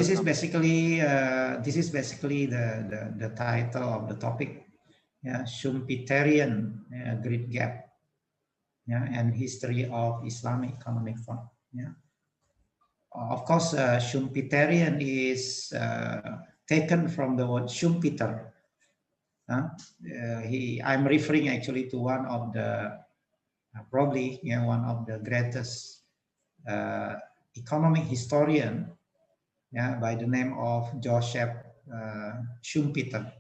this is basically the title of the topic. Yeah, Schumpeterian Great Gap. Yeah, and history of Islamic economic thought. Yeah. Of course, Schumpeterian is taken from the word Schumpeter. I'm referring actually to one of the probably one of the greatest economic historian, by the name of Joseph Schumpeter.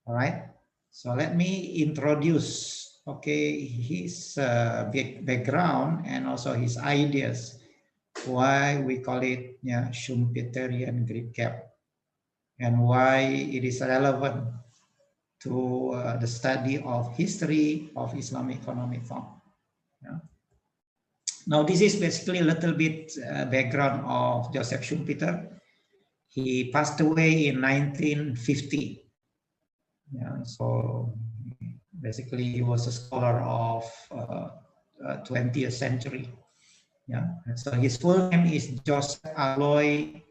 All right. So let me introduce his background and also his ideas, why we call it Schumpeterian Great Gap, and why it is relevant to the study of history of Islamic economic thought. Now this is basically a little bit background of Joseph Schumpeter. He passed away in 1950. So basically he was a scholar of 20th century. So his full name is Joseph Aloy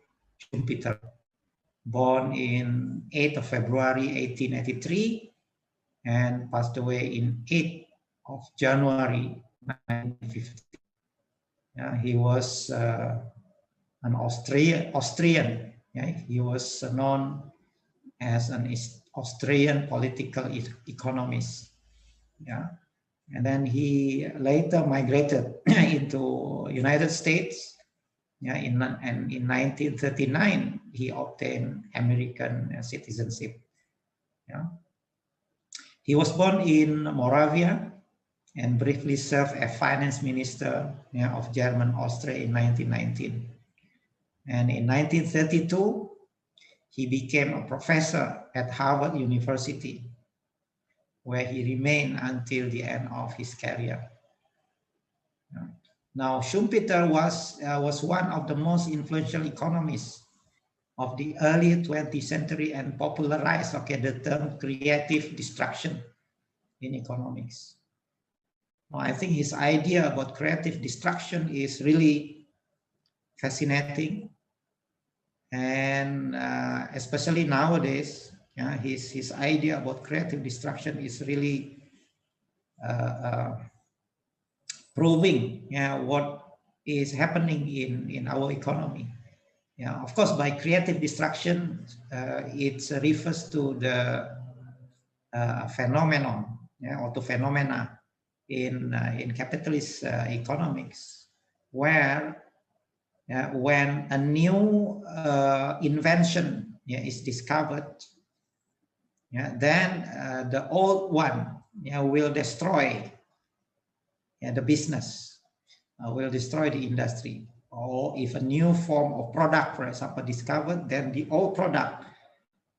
Schumpeter, born in 8th of February 1883 and passed away in 8th of January 1950. He was an Austrian. He was known as an Austrian political economist. And then he later migrated into United States. In 1939 he obtained American citizenship. He was born in Moravia and briefly served as finance minister of German Austria in 1919. And in 1932 he became a professor at Harvard University, where he remained until the end of his career. Now, Schumpeter was one of the most influential economists of the early 20th century and popularized the term creative destruction in economics. Now, I think his idea about creative destruction is really fascinating, and especially nowadays, his idea about creative destruction is really proving what is happening in our economy. Of course, by creative destruction, it refers to the phenomenon or to phenomena in capitalist economics, where when a new invention is discovered, then the old one will destroy the business, will destroy the industry. Or if a new form of product, for example, discovered, then the old product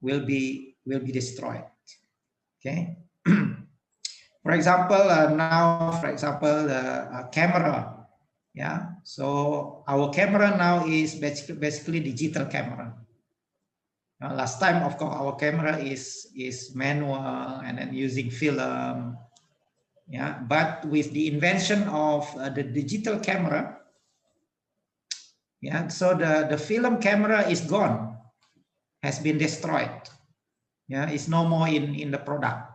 will be destroyed. Okay. For example, a camera. So our camera now is basically digital camera. Last time, of course, our camera is manual and then using film. But with the invention of the digital camera, so the film camera is gone, has been destroyed. It's no more in the product,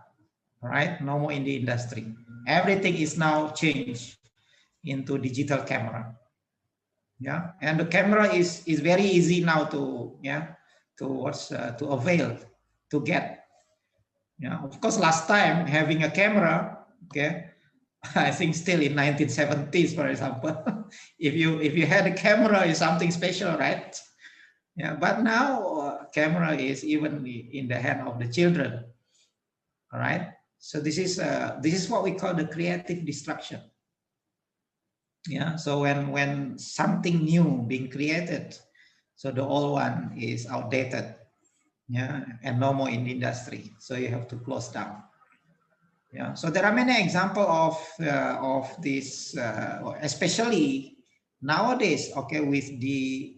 right? No more in the industry. Everything is now changed into digital camera. And the camera is very easy now to avail, to get. Of course, last time having a camera, I think still in 1970s, for example, if you had a camera, is something special, right? But now camera is even in the hand of the children. All right. So this is what we call the creative destruction. So when something new being created, so the old one is outdated, and no more in the industry. So you have to close down. So there are many examples of this, especially nowadays. With the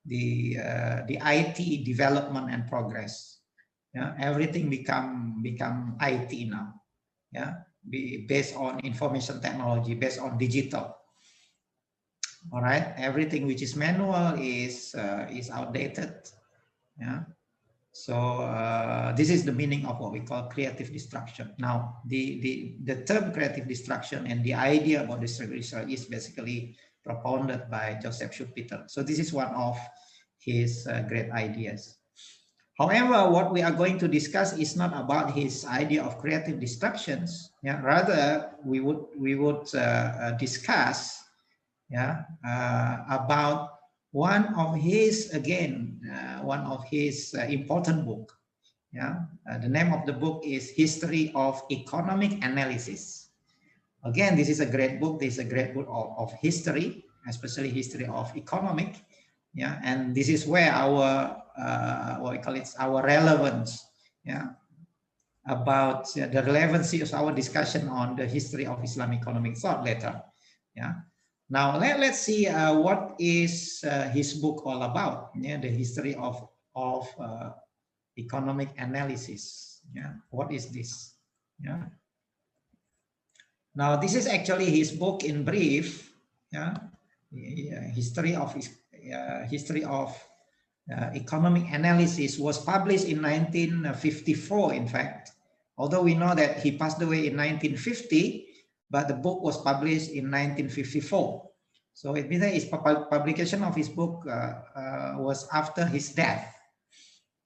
the IT development and progress. Everything become IT now. Be based on information technology, based on digital. All right, everything which is manual is outdated. Yeah. So this is the meaning of what we call creative destruction. Now, the term creative destruction and the idea about destruction is basically propounded by Joseph Schumpeter. So this is one of his great ideas. However, what we are going to discuss is not about his idea of creative destructions. Yeah, rather we would discuss about one of his important book. The name of the book is History of Economic Analysis. Again, this is a great book. This is a great book of history, especially history of economic. Yeah, and this is where our what we call it, our relevance. Yeah, about the relevancy of our discussion on the history of Islamic economic thought later. Yeah. Now let's see what is his book all about. Yeah, the history of economic analysis. Yeah, what is this? Yeah. Now this is actually his book in brief. Yeah, history of economic analysis was published in 1954. In fact, although we know that he passed away in 1950, but the book was published in 1954. So it means that his publication of his book was after his death.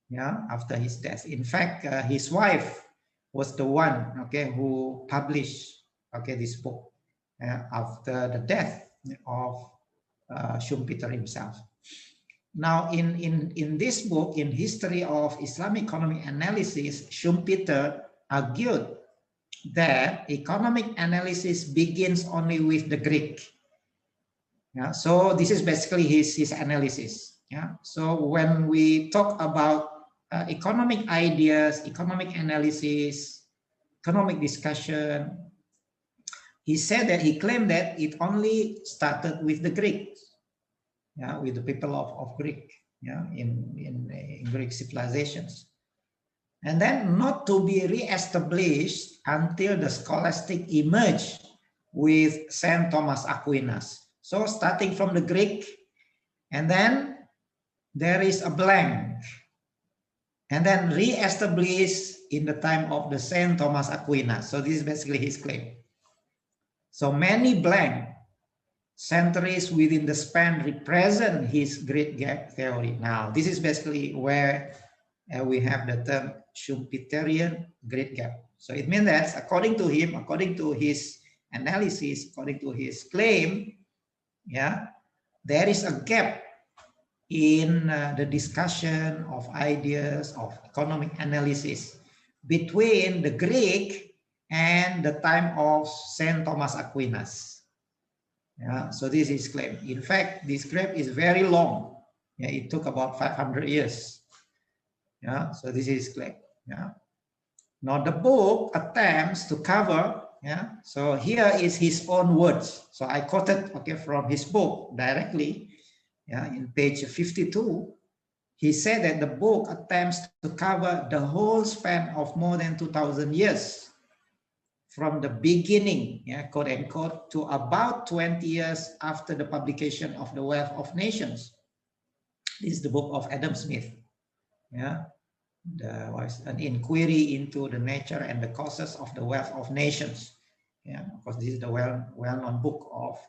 Yeah, after his death. In fact, his wife was the one, who published, this book after the death of Schumpeter himself. Now, in this book, in History of Islamic Economic Analysis, Schumpeter argued that economic analysis begins only with the Greek. Yeah, so this is basically his analysis. Yeah, so when we talk about economic ideas, economic analysis, economic discussion, he claimed that it only started with the Greeks, with the people of Greek, in Greek civilizations, and then not to be re-established until the scholastic emerged with Saint Thomas Aquinas. So starting from the Greek, and then there is a blank, and then re-established in the time of the Saint Thomas Aquinas. So this is basically his claim. So many blank centuries within the span represent his great gap theory. Now, this is basically where we have the term Schumpeterian great gap. So it means that according to him, according to his analysis, according to his claim, there is a gap in the discussion of ideas of economic analysis between the Greek and the time of Saint Thomas Aquinas. So this is his claim. In fact, this claim is very long. It took about 500 years. So this is his claim. Now the book attempts to cover. So here is his own words. So I quoted from his book directly. In page 52, he said that the book attempts to cover the whole span of more than 2,000 years, from the beginning, quote unquote, to about 20 years after the publication of The Wealth of Nations. This is the book of Adam Smith. An inquiry into the nature and the causes of the wealth of nations. Of course, this is the well-known book of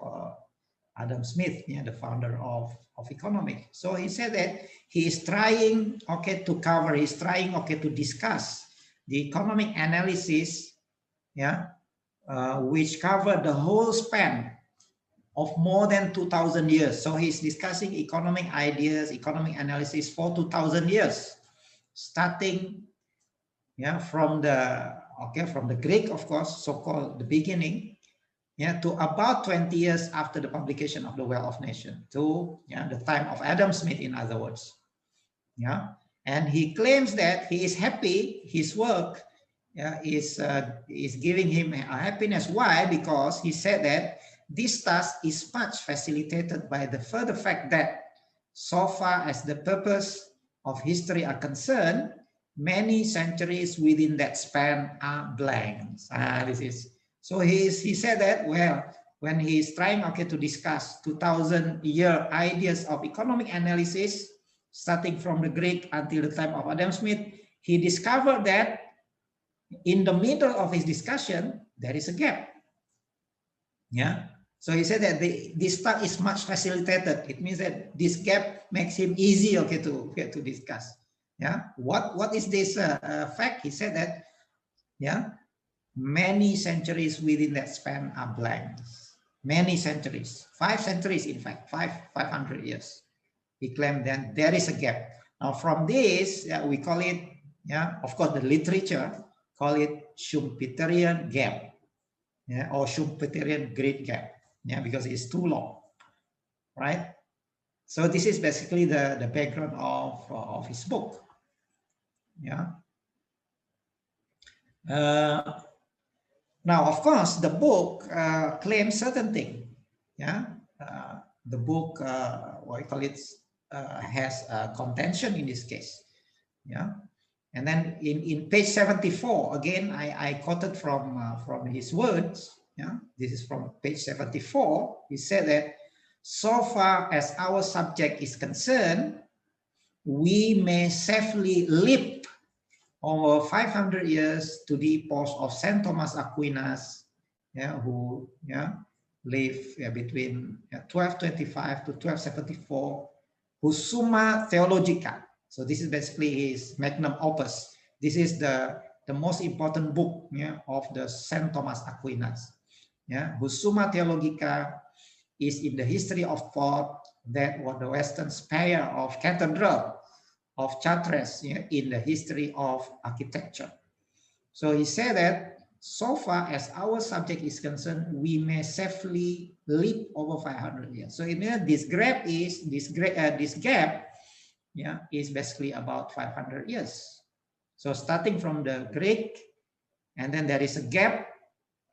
Adam Smith, the founder of economics. So he said that he is trying, to cover, he's trying, to discuss the economic analysis, which covered the whole span of more than 2,000 years. So he's discussing economic ideas, economic analysis for 2,000 years, starting, from the Greek, of course, so-called the beginning, to about 20 years after the publication of The Wealth of Nations, to the time of Adam Smith, in other words. And he claims that he is happy, his work is giving him a happiness. Why? Because he said that this task is much facilitated by the further fact that, so far as the purpose of history are concerned, many centuries within that span are blanks. So he said that, well, when he is trying, okay, to discuss 2000-year ideas of economic analysis, starting from the Greek until the time of Adam Smith, he discovered that in the middle of his discussion, there is a gap. Yeah. So he said that this part is much facilitated. It means that this gap makes him easy, okay, to discuss. Yeah. What is this fact? He said that, yeah, many centuries within that span are blanks. Many centuries, 5 centuries, in fact, 500 years. He claimed that there is a gap. Now from this, we call it, yeah, of course, the literature call it Schumpeterian gap, yeah, or Schumpeterian great gap, yeah, because it's too long, right? So this is basically the background of his book, yeah. Now, of course, the book claims certain things, yeah. The book, what I call it, has contention in this case, yeah. And then in page 74, again, I quoted from his words. Yeah, this is from page 74. He said that so far as our subject is concerned, we may safely leap over 500 years to the epoch of Saint Thomas Aquinas, yeah, who lived between 1225 to 1274, whose Summa Theologica. So this is basically his magnum opus. This is the most important book, yeah, of the Saint Thomas Aquinas, yeah, whose Summa Theologica is in the history of thought that was the Western spire of cathedral of Chartres, yeah, in the history of architecture. So he said that so far as our subject is concerned, we may safely leap over 500 years. So it means this gap is this gap, yeah, is basically about 500 years. So starting from the Greek, and then there is a gap,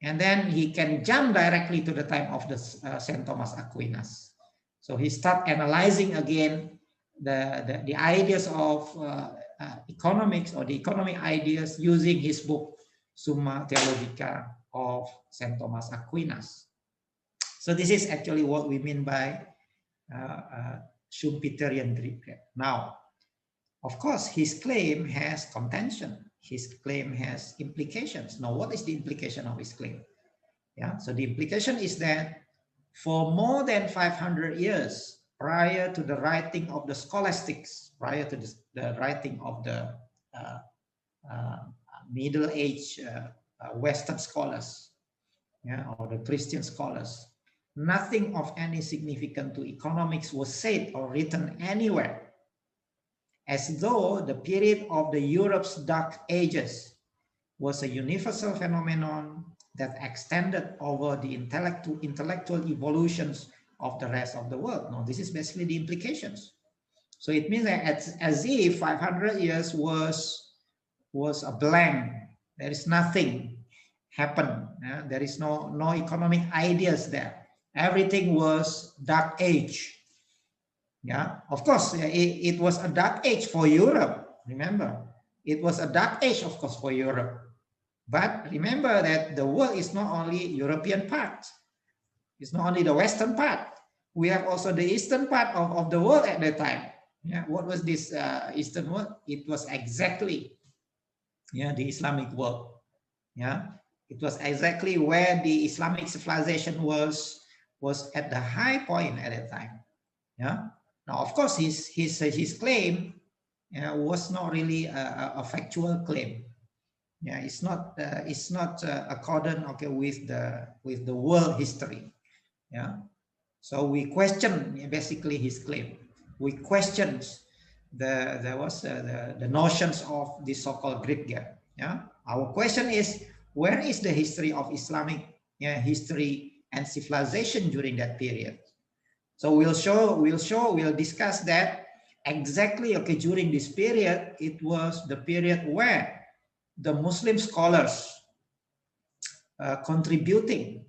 and then he can jump directly to the time of the Saint Thomas Aquinas. So he start analyzing again the ideas of economics, or the economic ideas, using his book Summa Theologica of Saint Thomas Aquinas. So this is actually what we mean by Schumpeterian Greek gap. Now, of course, his claim has contention. His claim has implications. Now, what is the implication of his claim? Yeah, so the implication is that for more than 500 years prior to the writing of the scholastics, prior to the writing of the Middle Age Western scholars, yeah, or the Christian scholars, nothing of any significance to economics was said or written anywhere, as though the period of the Europe's Dark Ages was a universal phenomenon that extended over the intellectual evolutions of the rest of the world. Now, this is basically the implications. So it means that as if 500 years was a blank. There is nothing happened. There is no economic ideas there. Everything was dark age. Yeah, of course, it was a dark age for Europe. Remember, it was a dark age, of course, for Europe. But remember that the world is not only European part. It's not only the Western part. We have also the Eastern part of the world at that time. Yeah, what was this Eastern world? It was exactly, yeah, the Islamic world. Yeah, it was exactly where the Islamic civilization was at the high point at that time. Yeah. Now, of course, his claim was not really a factual claim. Yeah, it's not accordant, okay, with the world history. Yeah, so we question basically his claim. We question the notions of the so-called Greek gap. Yeah, our question is, where is the history of Islamic history and civilization during that period? So we'll discuss that exactly, okay, during this period. It was the period where the Muslim scholars contributing,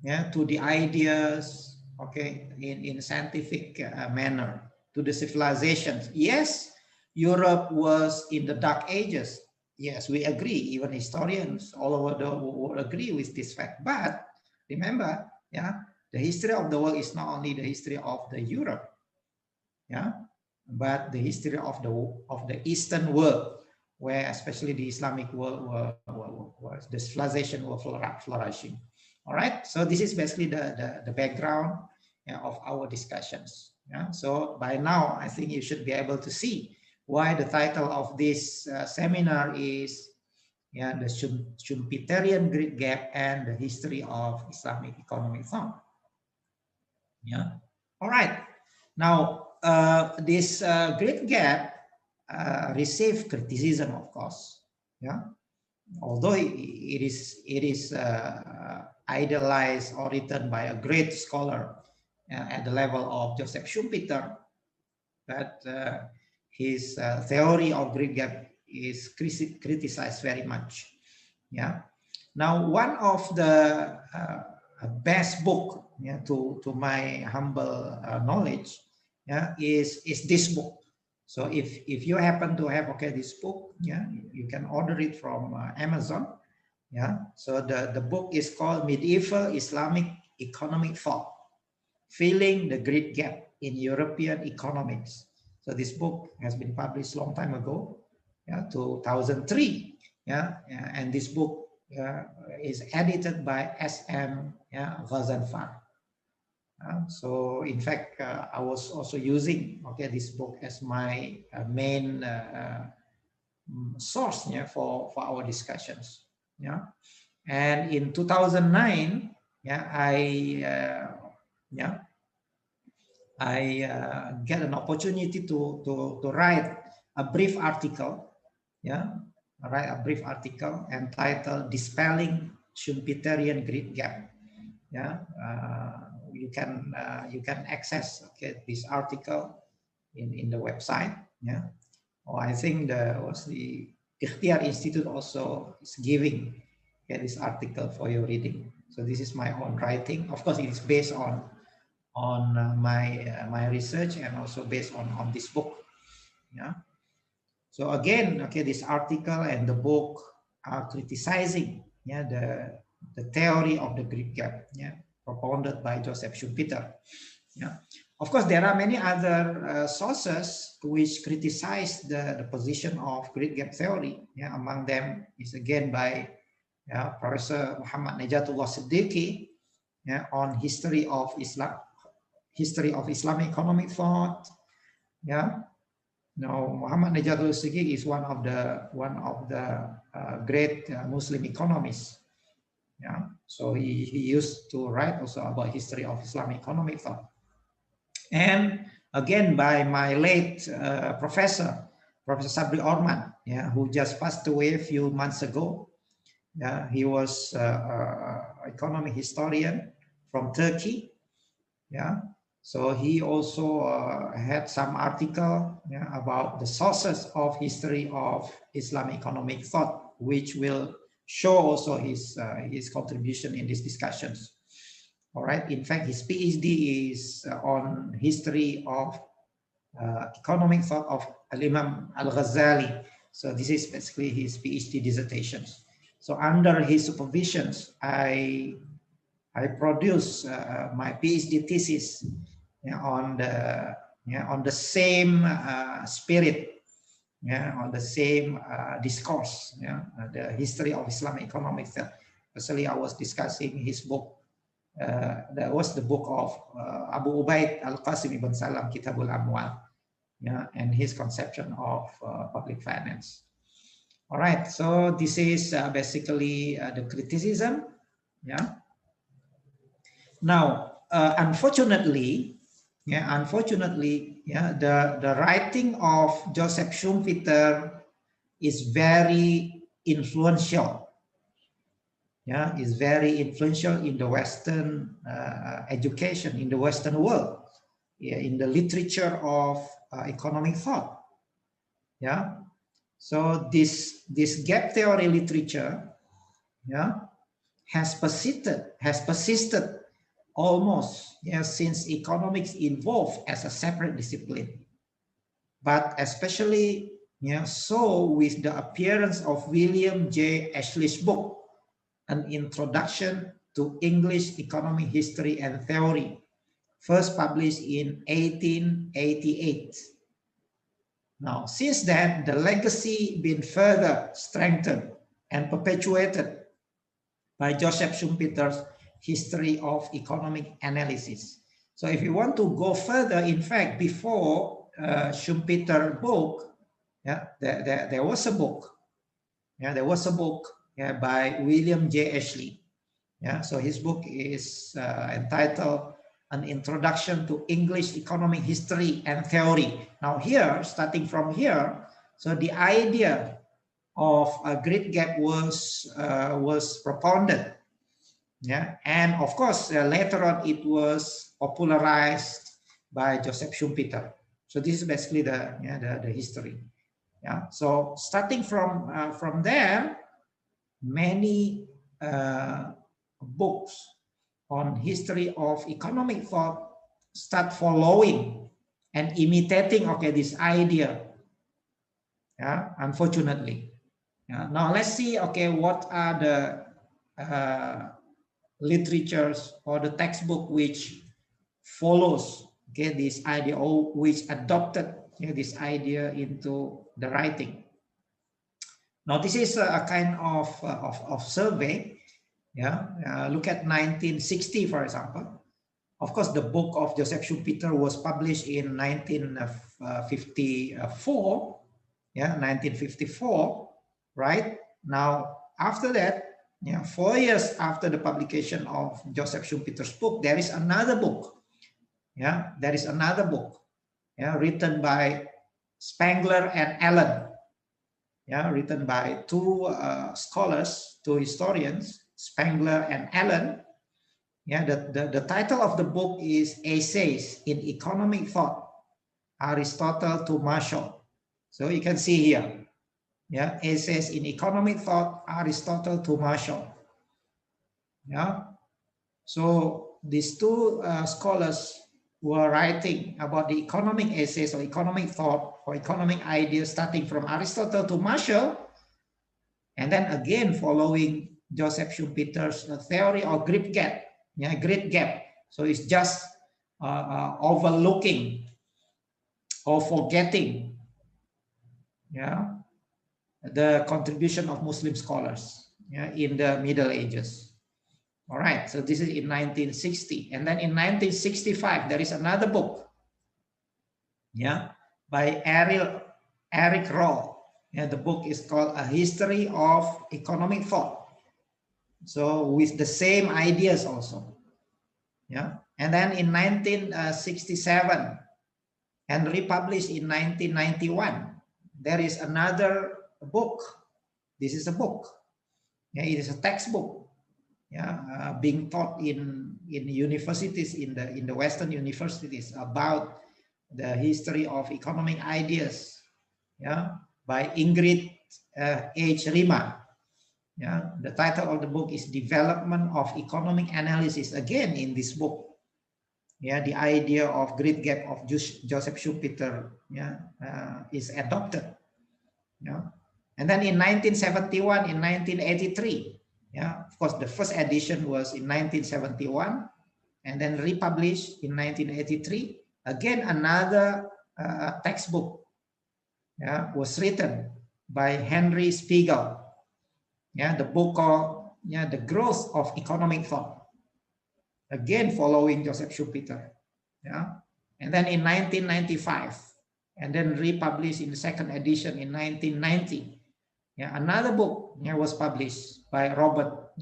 yeah, to the ideas, okay, in scientific manner, to the civilizations. Yes, Europe was in the Dark Ages. Yes, we agree. Even historians all over the world agree with this fact. But remember, Yeah, the history of the world is not only the history of the Europe, yeah, but the history of the Eastern world, where especially the Islamic world was the civilization were flourishing. All right, so this is basically the background, yeah, of our discussions. Yeah, so by now I think you should be able to see why the title of this seminar is, yeah, the Schumpeterian Great Gap and the history of Islamic economic thought. Yeah. All right. Now, this great gap received criticism, of course. Yeah. Although it is idealized or written by a great scholar at the level of Joseph Schumpeter, but his theory of great gap is criticized very much. Yeah. Now, one of the best book, yeah, to my humble knowledge, yeah, is this book. So if you happen to have, okay, this book, yeah, you can order it from Amazon. Yeah. So the book is called Medieval Islamic Economic Thought: Filling the Great Gap in European Economics. So this book has been published a long time ago, yeah, 2003. Yeah, and this book is edited by S.M. Yeah, Ghazanfar. So in fact, I was also using, okay, this book as my main source, yeah, for our discussions. Yeah, and in 2009, yeah, yeah, I get an opportunity to write a brief article, yeah, write a brief article entitled "Dispelling Schumpeterian Great Gap." Yeah, you can access, okay, this article in the website. Yeah, or I think the Ikhtiar Institute also is giving, okay, this article for your reading. So this is my own writing. Of course, it is based on my research and also based on this book. Yeah. So again, okay, this article and the book are criticizing, yeah, the theory of the Great Gap, yeah, propounded by Joseph Schumpeter. Yeah. Of course, there are many other sources which criticize the position of Great Gap theory. Yeah, among them is again by, yeah, Professor Muhammad Najatullah Siddiqui, yeah, on history of Islamic economic thought. Yeah. Now, Muhammad Najatullah Siddiqui is one of the great Muslim economists. Yeah. So he used to write also about history of Islamic economic thought. And again, by my late Professor Sabri Orman, yeah, who just passed away a few months ago. Yeah, he was economic historian from Turkey. Yeah, so he also had some article, yeah, about the sources of history of Islamic economic thought, which will show also his contribution in these discussions. All right. In fact, his PhD is on history of economic thought of Al-Imam Al-Ghazali. So this is basically his PhD dissertations. So under his supervisions, I produced my PhD thesis, yeah, on the same spirit, yeah, on the same discourse, yeah, the history of Islamic economics. Especially, I was discussing his book. That was the book of Abu Ubaid Al-Qasim ibn Salam, Kitabul Amwal, yeah, and his conception of public finance. All right, so this is basically the criticism, yeah. Now, unfortunately, yeah, the writing of Joseph Schumpeter is very influential. Yeah, is very influential in the Western education, in the Western world, yeah, in the literature of economic thought. Yeah, so this gap theory literature, yeah, has persisted almost, yeah, since economics evolved as a separate discipline. But especially, yeah, so with the appearance of William J. Ashley's book, An Introduction to English Economic History and Theory, first published in 1888. Now, since then, the legacy been further strengthened and perpetuated by Joseph Schumpeter's History of Economic Analysis. So if you want to go further, in fact, before Schumpeter book, there was a book. There was a book by William J. Ashley. So his book is entitled An Introduction to English Economic History and Theory. Now here, starting from here, so the idea of a great gap was propounded. And of course, later on it was popularized by Joseph Schumpeter. So this is basically the history. So starting from there, many books on history of economic thought start following and imitating this idea. Unfortunately. Now let's see what are the literatures or the textbook which follows this idea, or which adopted this idea into the writing. Now this is a kind of survey. Look at 1960, for example. Of course, the book of Joseph Schumpeter was published in 1954. 1954, right? Now, after that, 4 years after the publication of Joseph Schumpeter's book, there is another book. There is another book, written by Spengler and Allen. Written by two scholars, two historians, Spengler and Allen. The title of the book is Essays in Economic Thought, Aristotle to Marshall. So you can see here, Essays in Economic Thought, Aristotle to Marshall. So these two scholars were writing about the economic essays or economic thought or economic ideas starting from Aristotle to Marshall, and then again following Joseph Schumpeter's theory of great gap. Great gap. So it's just overlooking or forgetting the contribution of Muslim scholars in the Middle Ages. All right, so this is in 1960. And then in 1965, there is another book by Eric Roll. The book is called A History of Economic Thought. So with the same ideas also. And then in 1967 and republished in 1991, there is another book. This is a book. It is a textbook. Being taught in universities, in the Western universities, about the history of economic ideas, by Ingrid H. Rima. The title of the book is Development of Economic Analysis. Again, in this book, the idea of great gap of Joseph Schumpeter is adopted. And then in 1971, in 1983. Of course, the first edition was in 1971 and then republished in 1983. Again, another textbook was written by Henry Spiegel. The book called The Growth of Economic Thought. Again, following Joseph Schumpeter. And then in 1995, and then republished in the second edition in 1990. Another book was published by Robert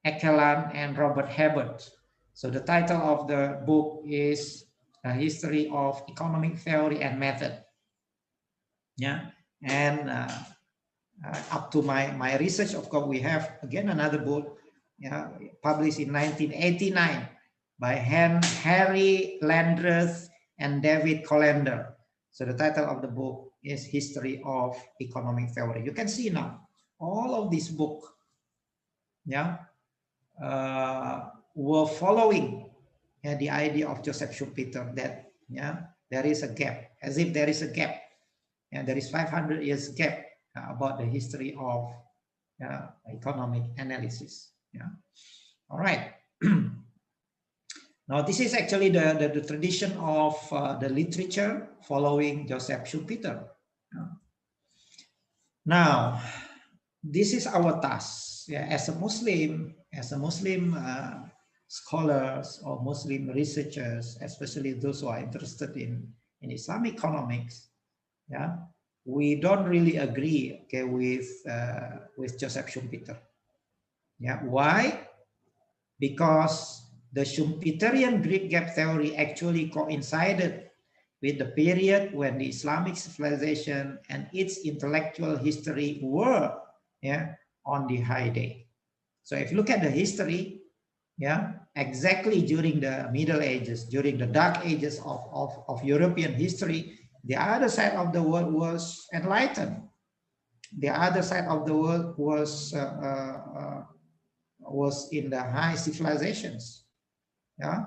Ekeland and Robert Hebert. So the title of the book is A History of Economic Theory and Method. And up to my research, of course, we have again another book published in 1989 by Harry Landreth and David Colander. So the title of the book is History of Economic Theory. You can see now all of these books were following the idea of Joseph Schumpeter that there is a gap, as if there is a gap, and there is 500 years gap about the history of economic analysis. All right. Now, this is actually the tradition of the literature following Joseph Schumpeter. Now, this is our task, yeah, as a Muslim scholars or Muslim researchers, especially those who are interested in Islamic economics. Yeah, we don't really agree, okay, with Joseph Schumpeter. Yeah, why? Because the Schumpeterian Great Gap theory actually coincided with the period when the Islamic civilization and its intellectual history were, yeah, on the high day. So if you look at the history, yeah, exactly during the Middle Ages, during the dark ages of European history, the other side of the world was enlightened. The other side of the world was in the high civilizations. Yeah.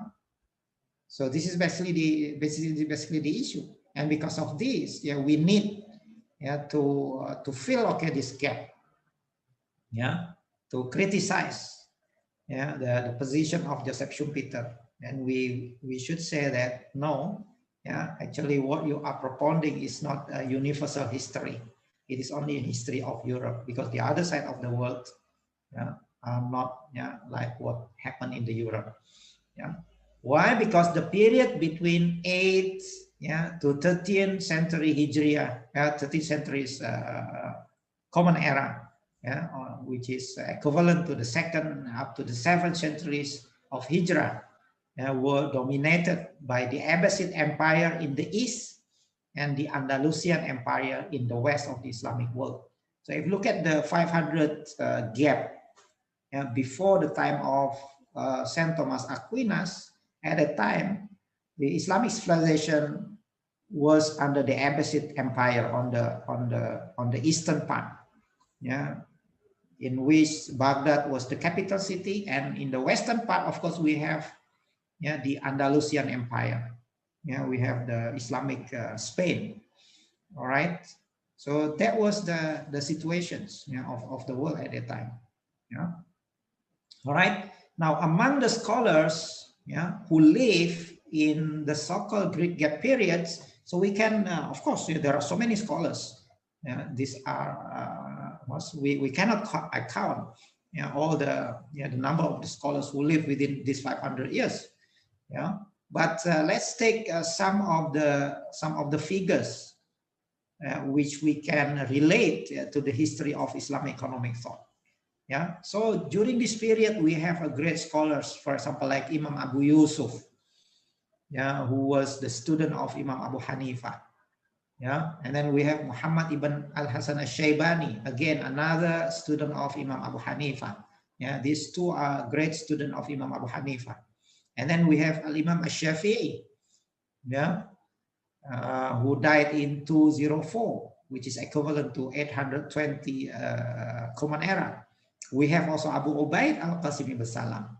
So this is basically the issue, and because of this, yeah, we need, yeah, to fill, okay, this gap. Yeah, to criticize, yeah, the position of Joseph Schumpeter, and we should say that no, yeah, actually what you are propounding is not a universal history. It is only a history of Europe, because the other side of the world, yeah, are not, yeah, like what happened in the Europe. Yeah. Why? Because the period between 8th, yeah, to 13th century Hijriah, 13th century's Common Era, yeah, which is equivalent to the 2nd up to the 7th centuries of Hijrah, were dominated by the Abbasid Empire in the east and the Andalusian Empire in the west of the Islamic world. So if you look at the 500 gap, before the time of Saint Thomas Aquinas, at that time, the Islamic civilization was under the Abbasid Empire on the eastern part, yeah, in which Baghdad was the capital city, and in the western part, of course, we have, yeah, the Andalusian Empire. Yeah, we have the Islamic Spain. All right. So that was the situations, yeah, of the world at that time. Yeah. All right. Now, among the scholars, yeah, who live in the so-called Great Gap periods, so we can, of course, there are so many scholars. Yeah, these are we cannot account, yeah, all the, yeah, the number of the scholars who live within these 500 years. Yeah, but let's take some of the figures which we can relate to the history of Islamic economic thought. Yeah, so during this period we have a great scholars, for example, like Imam Abu Yusuf, yeah, who was the student of Imam Abu Hanifa. Yeah, and then we have Muhammad ibn al-Hasan al-Shaybani, again another student of Imam Abu Hanifa. Yeah, these two are great student of Imam Abu Hanifa. And then we have Al-Imam al-Shafi'i, yeah, who died in 204, which is equivalent to 820 Common Era. We have also Abu Ubaid al-Qasim ibn Salam,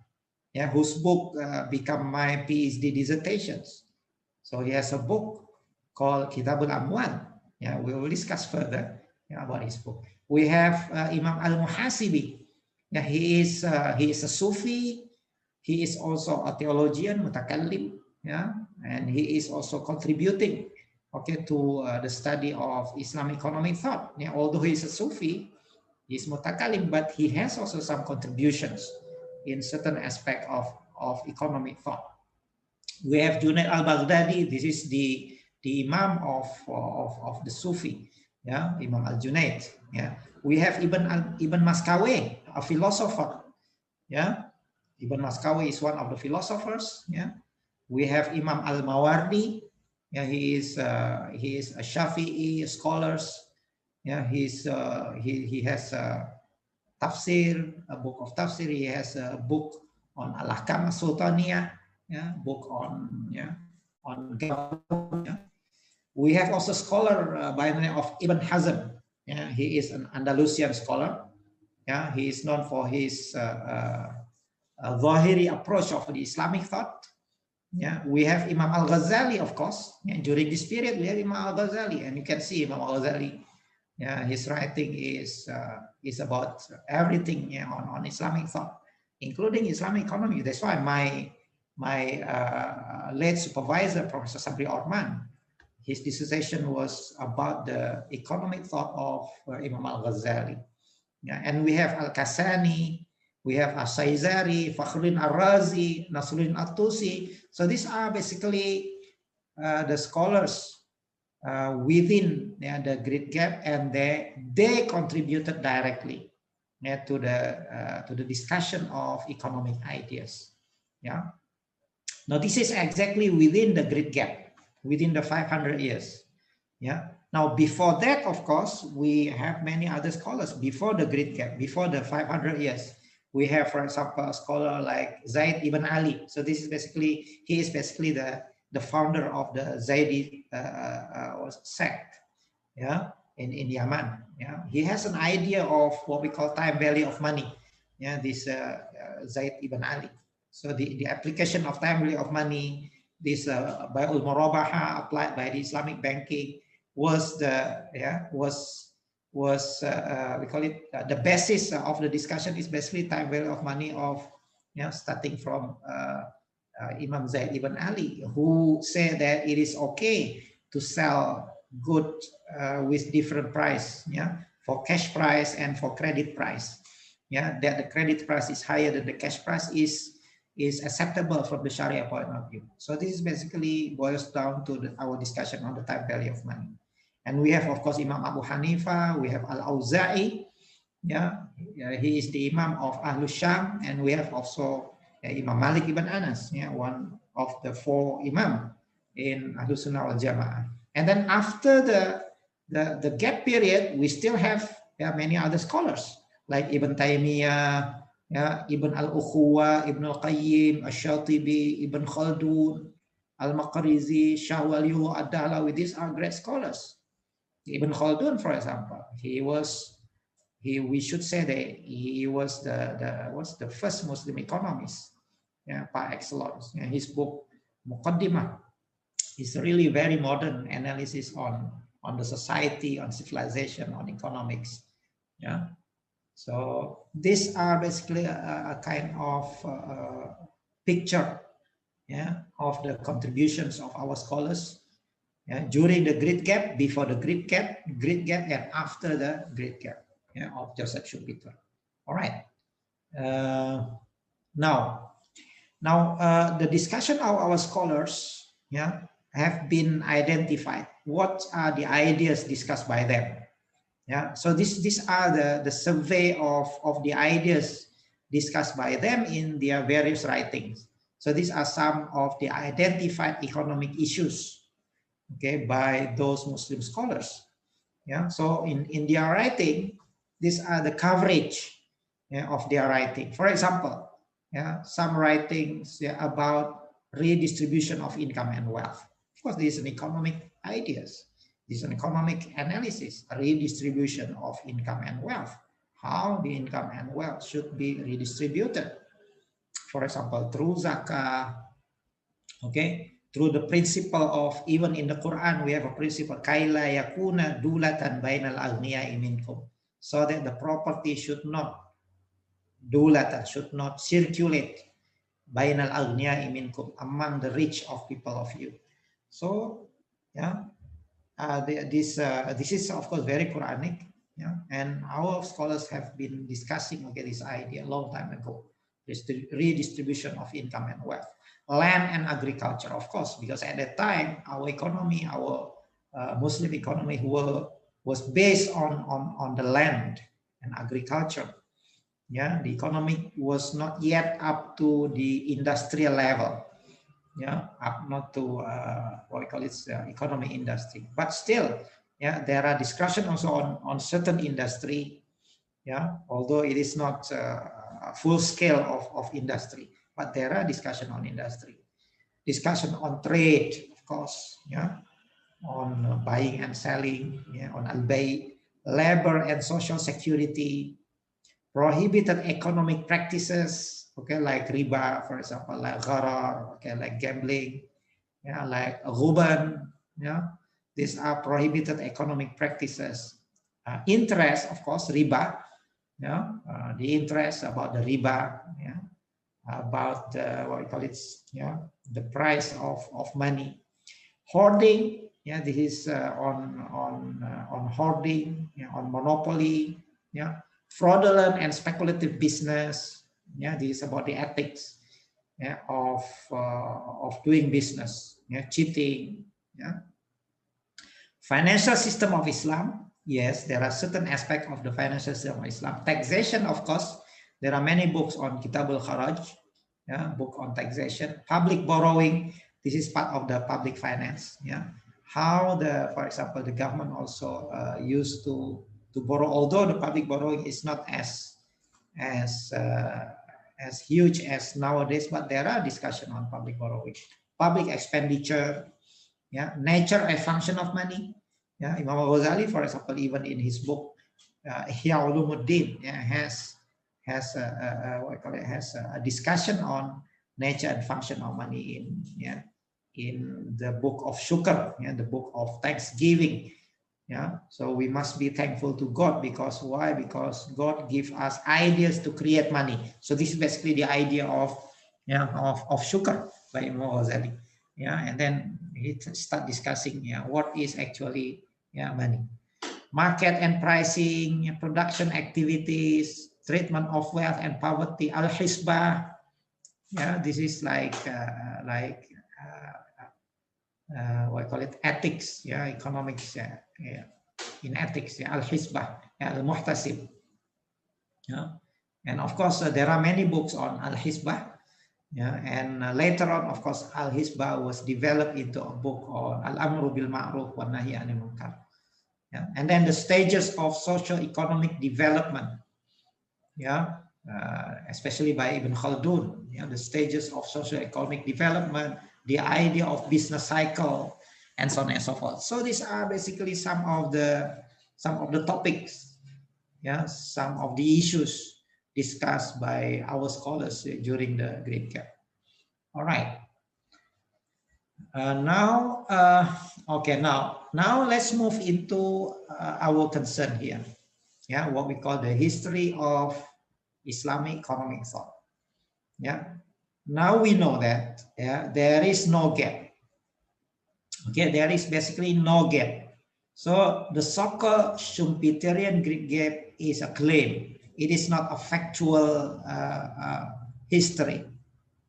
yeah, whose book become my PhD dissertations. So he has a book called Kitabul Amwal. Yeah, we will discuss further, yeah, about his book. We have Imam al-Muhasibi. Yeah, he is a Sufi. He is also a theologian, mutakallim. Yeah, and he is also contributing, okay, to the study of Islamic economic thought. Yeah, although he is a Sufi, he's mutakallim, but he has also some contributions in certain aspect of economic thought. We have Junaid al-Baghdadi. This is the Imam of the Sufi, yeah, Imam al-Junaid. Yeah, we have Ibn Maskawayh, a philosopher. Yeah, Ibn Maskawayh is one of the philosophers. Yeah, we have Imam al-Mawardi. Yeah, he is a Shafi'i scholars. Yeah, he has a tafsir, a book of tafsir. He has a book on al-Ahkam as-Sultaniyah, yeah, book on, yeah, on government. Yeah. We have also scholar by the name of Ibn Hazm. Yeah, he is an Andalusian scholar. Yeah, he is known for his Zahiri approach of the Islamic thought. Yeah, we have Imam al-Ghazali, of course. Yeah, during this period, we have Imam al-Ghazali, and you can see Imam al-Ghazali. Yeah, his writing is about everything, yeah, on Islamic thought. including Islamic economy. That's why my late supervisor, Professor Sabri Orman, his dissertation was about the economic thought of Imam Al-Ghazali. Yeah, and we have Al-Kasani, we have As-Saizari, Fakhruddin Ar-Razi, Nasruddin At-Tusi. So these are basically the scholars within the Great Gap, and they contributed directly to the discussion of economic ideas. Yeah. Now this is exactly within the Great Gap, within the 500 years. Yeah. Now before that, of course, we have many other scholars before the Great Gap, before the 500 years. We have, for example, a scholar like Zaid ibn Ali. So this is basically, he is basically the founder of the Zaidi sect, yeah, in Yemen. Yeah, he has an idea of what we call time value of money. Yeah, this Zaid ibn Ali. So the application of time value of money, this Bai'ul Murabaha applied by the Islamic banking was we call it the basis of the discussion is basically time value of money of starting from Imam Zaid ibn Ali, who said that it is okay to sell good with different price, for cash price and for credit price, that the credit price is higher than the cash price is acceptable from the Sharia point of view. So this is basically boils down to our discussion on the time value of money. And we have, of course, Imam Abu Hanifa, we have Al-Auza'i, he is the Imam of Ahlus Sham, and we have also Imam Malik ibn Anas, one of the 4 Imam in Ahlus Sunnah wal Jama'ah. And then after the gap period, we still have many other scholars like Ibn Taymiyyah, Ibn al-Ukhuwa, Ibn al-Qayyim, Ash-Shatibi, Ibn Khaldun, Al-Maqrizi, Shah Waliyu Ad-Dahlawi. These are great scholars. Ibn Khaldun, for example, we should say that he was the first Muslim economist, par excellence. His book Muqaddimah is really very modern analysis on the society, on civilization, on economics. So these are basically a kind of picture, of the contributions of our scholars during the Great Gap, before the Great Gap, and after the Great Gap of Joseph Schumpeter. All right. Now the discussion of our scholars, have been identified. What are the ideas discussed by them? So these are the survey of the ideas discussed by them in their various writings. So these are some of the identified economic issues, by those Muslim scholars. So in their writing, these are the coverage of their writing. For example, some writings about redistribution of income and wealth. Of course, this is an economic ideas. This is an economic analysis, a redistribution of income and wealth, how the income and wealth should be redistributed. For example, through zakah, through the principle of, even in the Quran, we have a principle, kaila yakuna dulatan bainal aghniyai minkum, so that the property should not circulate bainal aghniyai minkum, among the rich of people of you. So, this is of course very Quranic, and our scholars have been discussing this idea a long time ago. This redistribution of income and wealth, land and agriculture, of course, because at that time our economy, our Muslim economy, was based on the land and agriculture. The economy was not yet up to the industrial level. Up not to what we call it economy industry, but still, there are discussion also on certain industry, although it is not a full scale of industry, but there are discussion on industry, discussion on trade, of course, on buying and selling, on al-bay, labor and social security, prohibited economic practices, like riba, for example, like gharar, like gambling, like ghuban, these are prohibited economic practices. Interest, of course, riba, the interest about the riba, about what we call it, the price of money. Hoarding, this is on hoarding, on monopoly, fraudulent and speculative business, this is about the ethics, of doing business, cheating, Financial system of Islam, yes, there are certain aspects of the financial system of Islam. Taxation, of course, there are many books on Kitab al-Kharaj, book on taxation. Public borrowing, this is part of the public finance. How for example, the government also used to borrow, although the public borrowing is not as huge as nowadays, but there are discussion on public borrowing. Public expenditure, nature and function of money. Imam Al-Ghazali, for example, even in his book Ihya Ulumuddin, has a discussion on nature and function of money in the book of Shukr, the book of thanksgiving. So we must be thankful to God, because why? Because God gives us ideas to create money. So this is basically the idea of Shukr by Imam Ghazali. And then he start discussing what is actually money. Market and pricing, production activities, treatment of wealth and poverty, al-hisbah. This is like what I call it, ethics, economics, in ethics, al-hisbah, al-muhtasib. And of course, there are many books on al-hisbah. And later on, of course, al-hisbah was developed into a book on al-amru bil ma'ruf wa nahi anil munkar. And then the stages of socio-economic development, especially by Ibn Khaldun, the stages of socio-economic development, the idea of business cycle, and so on and so forth. So these are basically some of the topics, some of the issues discussed by our scholars during the Great Gap. All right. Now let's move into our concern here. What we call the history of Islamic economic thought. Now we know that there is no gap. There is basically no gap. So the so-called Schumpeterian Great Gap is a claim. It is not a factual history.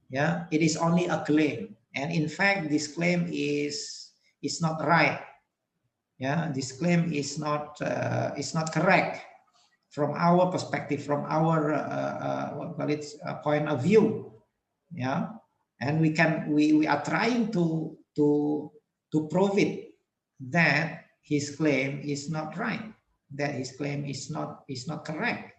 It is only a claim. And in fact, this claim is not right. This claim is not correct from our perspective, from our point of view. And we are trying to prove it, that his claim is not right, that his claim is not correct.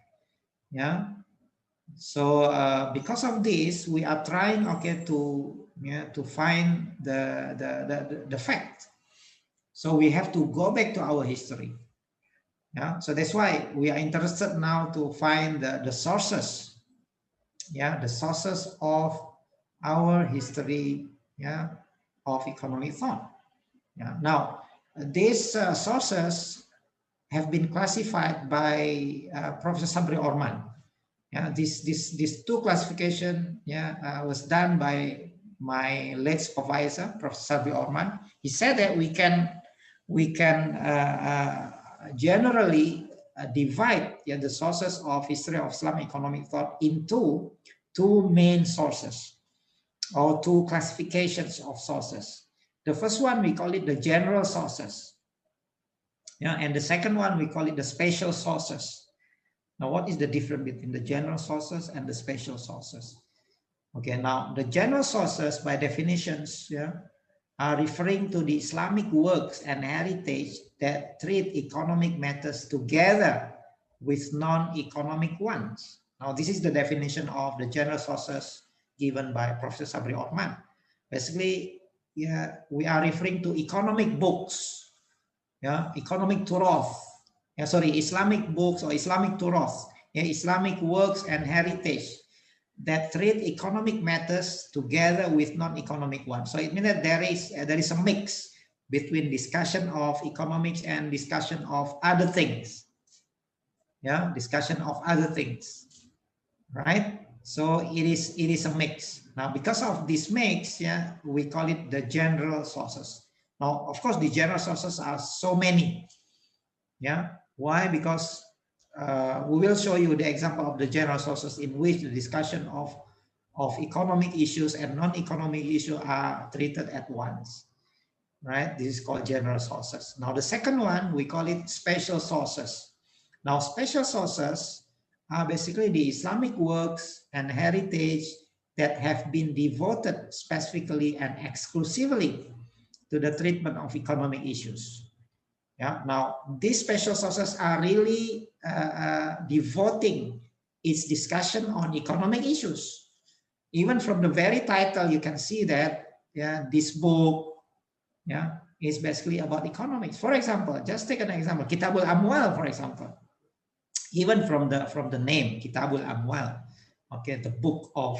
So because of this, we are trying to find the fact. So we have to go back to our history. So that's why we are interested now to find the sources. The sources of our history of economic thought. Now these sources have been classified by Professor Sabri Orman. This two classification was done by my late supervisor, Professor Sabri Orman. He said that we can generally divide the sources of history of Islamic economic thought into two main sources, or two classifications of sources. The first one, we call it the general sources. And the second one, we call it the special sources. Now, what is the difference between the general sources and the special sources? Okay, now the general sources, by definitions, are referring to the Islamic works and heritage that treat economic matters together with non-economic ones. Now, this is the definition of the general sources given by Professor Sabri Orman. Basically, we are referring to economic books, economic turath, Islamic books or Islamic turath, Islamic works and heritage that treat economic matters together with non-economic ones. So it means that there is a mix between discussion of economics and discussion of other things. Discussion of other things, right? So it is a mix. Now, because of this mix, yeah, we call it the general sources. Now, of course, the general sources are so many. Yeah. Why? Because we will show you the example of the general sources in which the discussion of economic issues and non-economic issues are treated at once. Right? This is called general sources. Now, the second one, we call it special sources. Now, special sources are basically the Islamic works and heritage that have been devoted specifically and exclusively to the treatment of economic issues. Yeah. Now, these special sources are really devoting its discussion on economic issues. Even from the very title, you can see that this book is basically about economics. For example, just take an example, Kitabul Amwal, for example. Even from the name, Kitabul Amwal, okay, the book of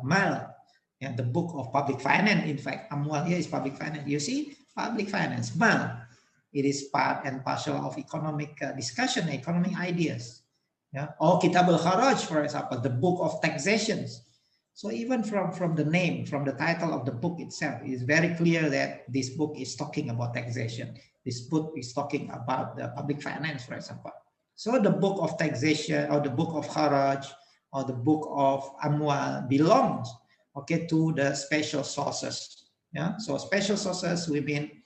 mal, and the book of public finance. In fact, Amwal here is public finance. You see, public finance, mal. It is part and parcel of economic discussion, economic ideas. Yeah. Or Kitabul Kharaj, for example, the book of taxations. So even from the name, from the title of the book itself, it is very clear that this book is talking about taxation. This book is talking about the public finance, for example. So the book of taxation or the book of Kharaj or the book of Amwal belongs, okay, to the special sources. Yeah. So special sources, we mean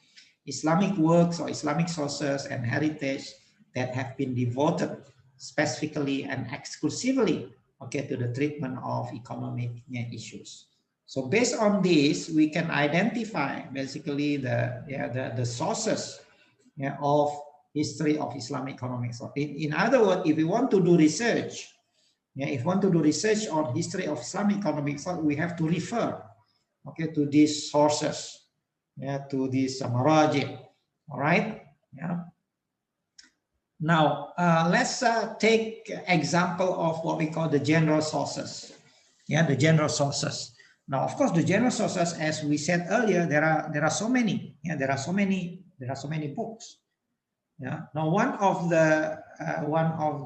Islamic works or Islamic sources and heritage that have been devoted specifically and exclusively, okay, to the treatment of economic issues. So based on this, we can identify basically the sources of history of Islamic economics. So in other words, if we want to do research, if we want to do research on history of Islamic economics, we have to refer, okay, to these sources, to these maraji. All right. Yeah. Now let's take example of what we call the general sources. Yeah, the general sources. Now, of course, the general sources, as we said earlier, there are so many. Yeah, there are so many books. Yeah. Now, one of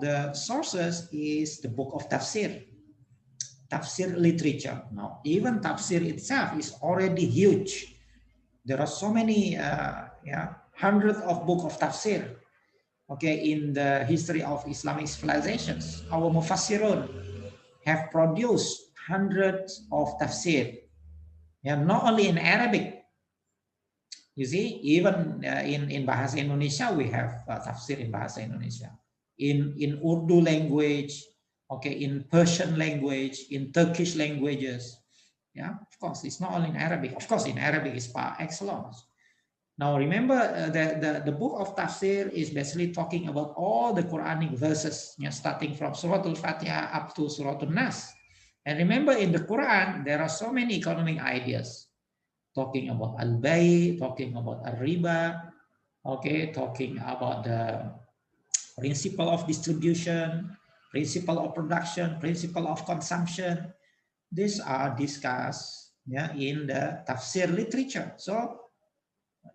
the sources is the book of tafsir. Tafsir literature. Now, even tafsir itself is already huge. There are so many, hundreds of books of tafsir, okay, in the history of Islamic civilizations. Our mufassirun have produced hundreds of tafsir, not only in Arabic. You see, even in Bahasa Indonesia, we have tafsir in Bahasa Indonesia. In Urdu language, okay, in Persian language, in Turkish languages. Yeah, of course, it's not only in Arabic. Of course, in Arabic is par excellence. Now, remember the book of tafsir is basically talking about all the Quranic verses, starting from Surah Al-Fatiha up to Surah Al-Nas. And remember, in the Quran, there are so many economic ideas. Talking about al-bay, talking about al-riba, okay, talking about the principle of distribution, principle of production, principle of consumption. These are discussed in the tafsir literature. So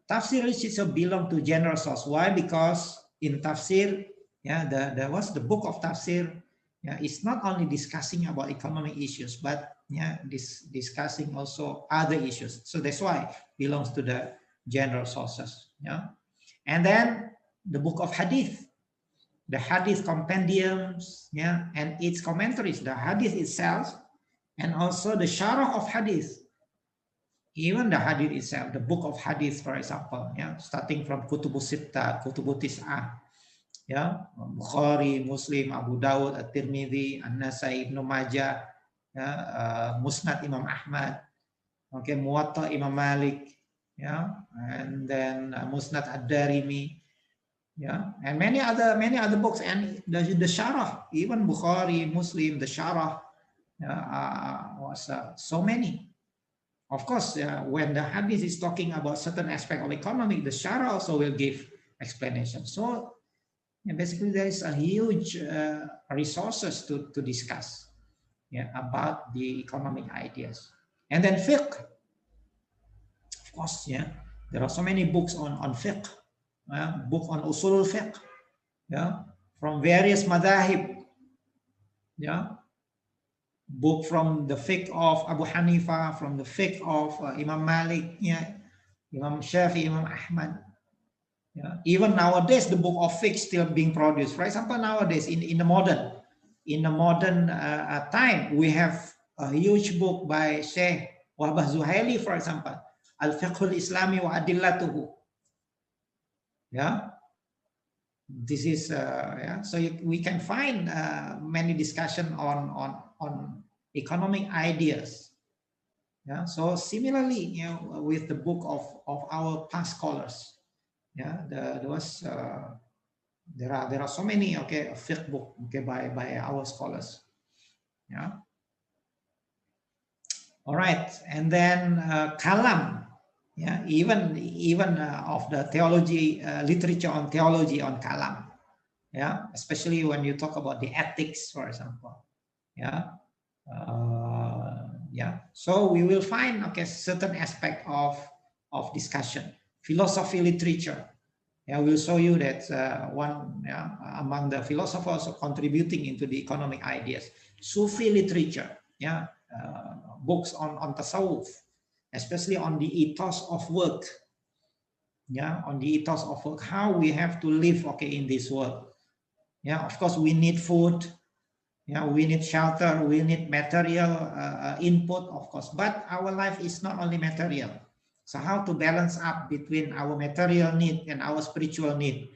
tafsir literature belong to general source. Why? Because in tafsir, the book of tafsir is not only discussing about economic issues, but discussing also other issues. So that's why it belongs to the general sources. And then the book of hadith, the hadith compendiums, and its commentaries, the hadith itself, and also the sharah of hadith. Even the hadith itself, the book of hadith, for example, starting from Kutubus Sittah, Kutubus Tis'ah, Bukhari, Muslim, Abu Dawud, At-Tirmidzi, An-Nasai, Ibn Majah, Musnad Imam Ahmad, okay, Muwatta Imam Malik, and then Musnad Ad-Darimi, and many other books, and the sharah, even Bukhari, Muslim, the sharah was so many. Of course, when the hadith is talking about certain aspect of economic, the sharah also will give explanation. So basically, there is a huge resources to discuss about the economic ideas. And then fiqh, of course, there are so many books on fiqh, book on usul fiqh, from various madhahib, book from the fiqh of Abu Hanifa, from the fiqh of Imam Malik, yeah, Imam Shafi, Imam Ahmad. Yeah. Even nowadays, the book of fiqh still being produced. For example, nowadays in the modern time, we have a huge book by Sheikh Wahbah Zuhaili, for example, Al-Fiqhul Islami wa Adillatuhu. Yeah, this is yeah. So we can find many discussion on economic ideas. Yeah. So similarly, you know, with the book of our past scholars, yeah, there are so many fiqh book by our scholars. Yeah. All right, and then kalam, yeah, even of the theology literature on theology on kalam, yeah, especially when you talk about the ethics, for example, yeah, yeah. So we will find certain aspect of discussion, philosophy literature. Yeah, we'll show you that one among the philosophers contributing into the economic ideas. Sufi literature, yeah, books on tasawwuf, especially on the ethos of work. Yeah, on the ethos of work, how we have to live in this world. Yeah, of course we need food. Yeah, we need shelter. We need material input, of course. But our life is not only material. So how to balance up between our material need and our spiritual need,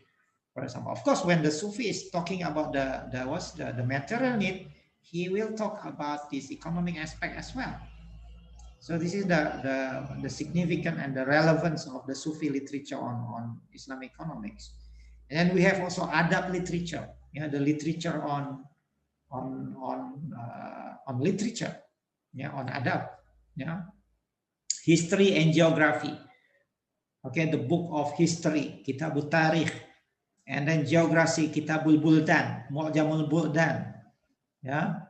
for example. Of course, when the Sufi is talking about the material need, he will talk about this economic aspect as well. So this is the significance and the relevance of the Sufi literature on Islamic economics. And then we have also adab literature, the literature on literature, on adab, history and geography. Okay, the book of history, Kitabut Tarikh, and then geography, Kitabul Buldan, Mu'jamul Buldan. Yeah,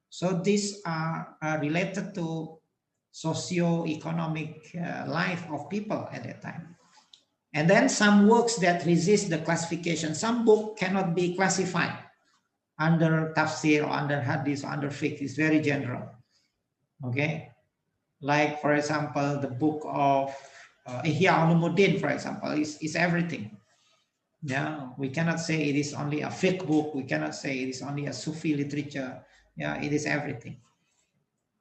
so these are related to socio-economic life of people at that time. And then some works that resist the classification. Some book cannot be classified under tafsir or under hadith or under fiqh. It's very general. Okay, like for example, the book of Ihya Ulumuddin, for example, is everything. Yeah, we cannot say it is only a fiqh book. We cannot say it is only a Sufi literature. Yeah, it is everything.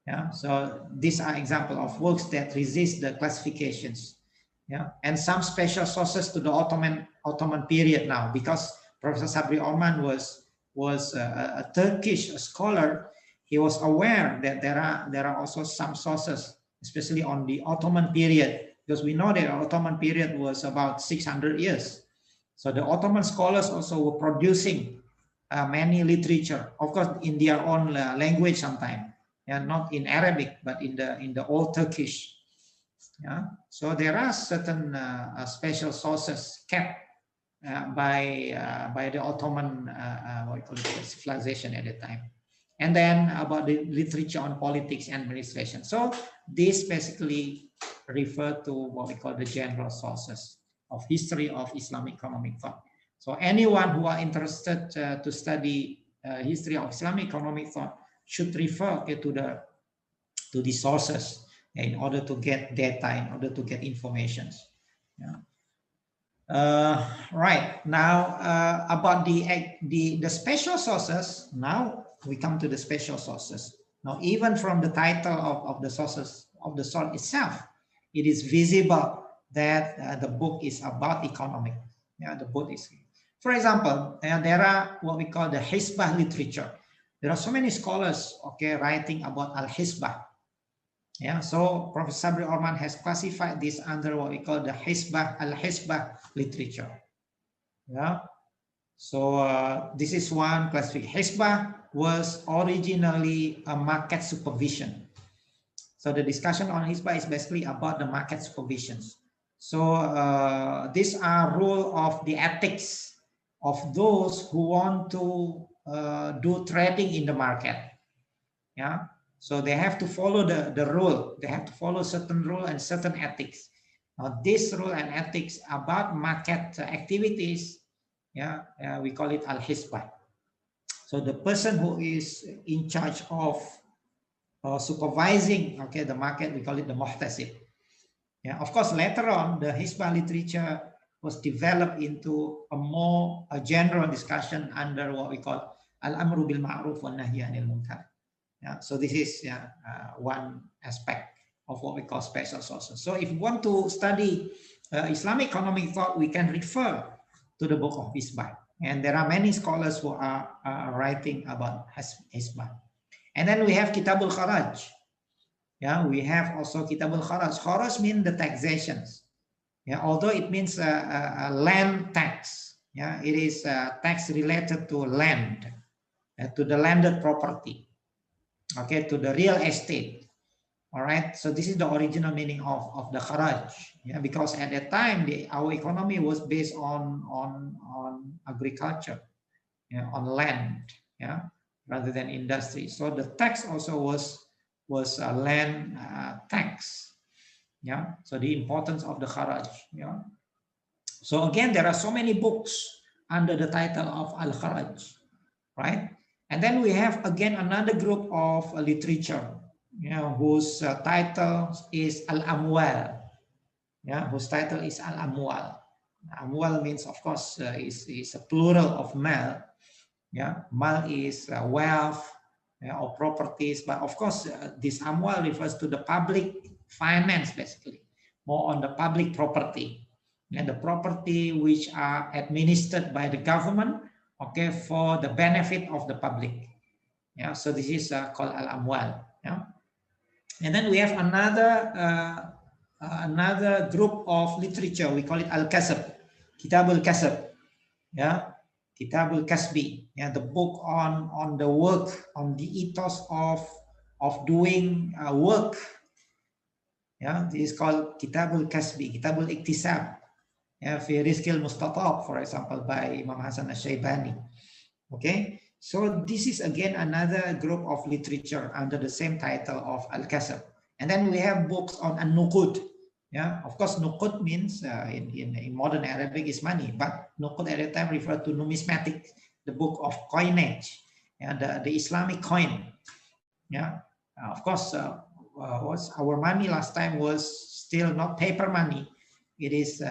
Yeah, so these are examples of works that resist the classifications. Yeah, and some special sources to the Ottoman period now, because Professor Sabri Orman was a Turkish scholar. He was aware that there are also some sources, especially on the Ottoman period, because we know that the Ottoman period was about 600 years. So the Ottoman scholars also were producing many literature, of course, in their own language sometimes, not in Arabic, but in the Old Turkish. Yeah, so there are certain special sources kept by the Ottoman civilization at the time. And then about the literature on politics and administration. So this basically refer to what we call the general sources of history of Islamic economic thought. So anyone who are interested to study history of Islamic economic thought should refer to the sources in order to get data, in order to get information. Yeah. Right now about the special sources. Now we come to the special sources. Now, even from the title of the sources of the sort itself, it is visible that the book is about economic. Yeah, the book is. For example, there are what we call the Hisbah literature. There are so many scholars, writing about al-Hisbah. Yeah, so Professor Sabri Orman has classified this under what we call the al-Hisbah literature. Yeah, so this is one classification. Hisbah was originally a market supervision. So the discussion on Hisbah is basically about the market supervisions. So these are rule of the ethics of those who want to do trading in the market. Yeah. So they have to follow the rule. They have to follow certain rule and certain ethics. Now, this rule and ethics about market activities, we call it al-Hisbah. So the person who is in charge of supervising, okay, the market, we call it the muhtasib. Yeah, of course, later on, the Hisbah literature was developed into a general discussion under what we call al-amru bil ma'ruf wa nahyi anil munkar. Yeah, so this is one aspect of what we call special sources. So if you want to study Islamic economic thought, we can refer to the book of Hisbah. And there are many scholars who are writing about Hisbah. And then we have Kitabul Kharaj. Yeah, we have also Kitabul Kharaj. Kharaj means the taxations. Yeah, although it means a land tax. Yeah, it is a tax related to land, to the landed property. Okay, to the real estate. All right, so this is the original meaning of the Kharaj. Yeah, because at that time our economy was based on agriculture, yeah, on land, yeah, rather than industry. So the tax also was a land tax. Yeah, so the importance of the Kharaj. Yeah, so again there are so many books under the title of Al Kharaj, right? And then we have again another group of literature, you know, whose title is Al Amwal. Yeah, whose title is Al Amwal. Amwal means, of course, is a plural of mal. Yeah, mal is wealth, yeah, or properties, but of course this amwal refers to the public finance, basically more on the public property, and the property which are administered by the government, okay, for the benefit of the public. Yeah, so this is called al amwal. Yeah, and then we have another group of literature, we call it al kasab, kitab al kasab. Yeah, Kitabul Kasbi, yeah, the book on the work, on the ethos of doing work. Yeah, this is called Kitabul Kasbi, Kitabul Iktisab. Yeah, fi Rizqil Mustatab, for example, by Imam Hasan al-Shaybani. Okay, so this is again another group of literature under the same title of Al-Kasab. And then we have books on An-Nuqud. Yeah, of course, Nuqud means in modern Arabic is money, but Nuqud at the time referred to numismatic, the book of coinage, yeah, the Islamic coin. Yeah, of course, was our money last time was still not paper money; it is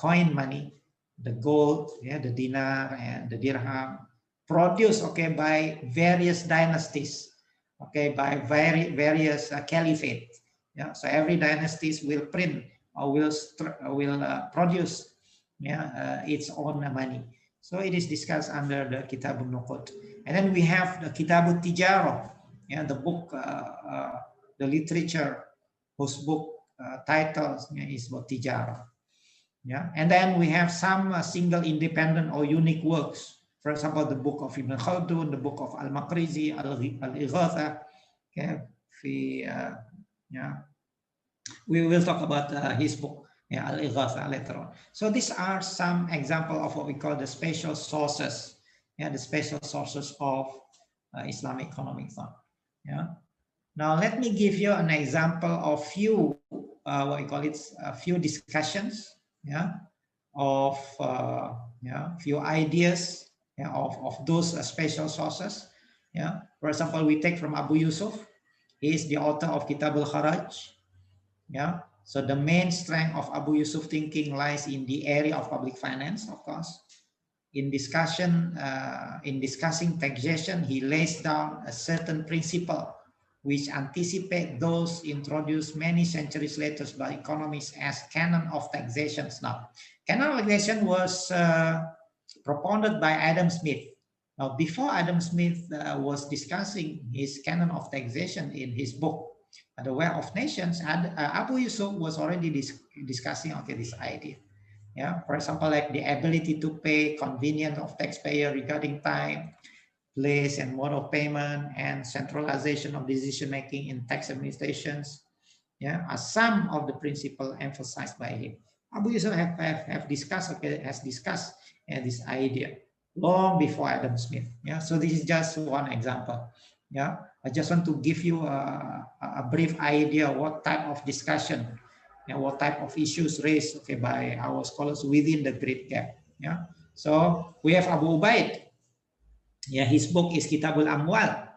coin money, the gold, yeah, the dinar and the dirham, produced, okay, by various dynasties, okay, by various caliphate. Yeah, so every dynasties will print or will produce, yeah, its own money. So it is discussed under the Kitabun Nuqud. And then we have the Kitabut Tijaro, yeah, the book, the literature whose book titles, yeah, is about Tijaro. Yeah, and then we have some single independent or unique works. For example, the book of Ibn Khaldun, the book of Al-Maqrizi, Al-Ighatha. Okay, yeah, we will talk about his book, yeah, Al-Ighatha, later on. So these are some example of what we call the special sources, yeah, the special sources of Islamic economic thought. Yeah. Now let me give you an example of few what we call it a few discussions, yeah, of yeah, few ideas, yeah, of those special sources. Yeah, for example, we take from Abu Yusuf. He is the author of Kitab al-Kharaj. Yeah, so the main strength of Abu Yusuf thinking lies in the area of public finance, of course. In discussion, in discussing taxation, he lays down a certain principle which anticipate those introduced many centuries later by economists as canon of taxation. Now, canon of taxation was propounded by Adam Smith. Now, before Adam Smith was discussing his canon of taxation in his book, The Wealth of Nations, Abu Yusuf was already discussing, okay, this idea. Yeah, for example, like the ability to pay, convenience of taxpayer regarding time, place, and mode of payment, and centralization of decision making in tax administrations. Yeah, are some of the principles emphasized by him. Abu Yusuf have discussed, okay, has discussed this idea long before Adam Smith. Yeah, so this is just one example. Yeah, I just want to give you a brief idea what type of discussion and what type of issues raised, okay, by our scholars within the Great Gap. Yeah, so we have Abu Ubaid. Yeah, his book is Kitabul Amwal.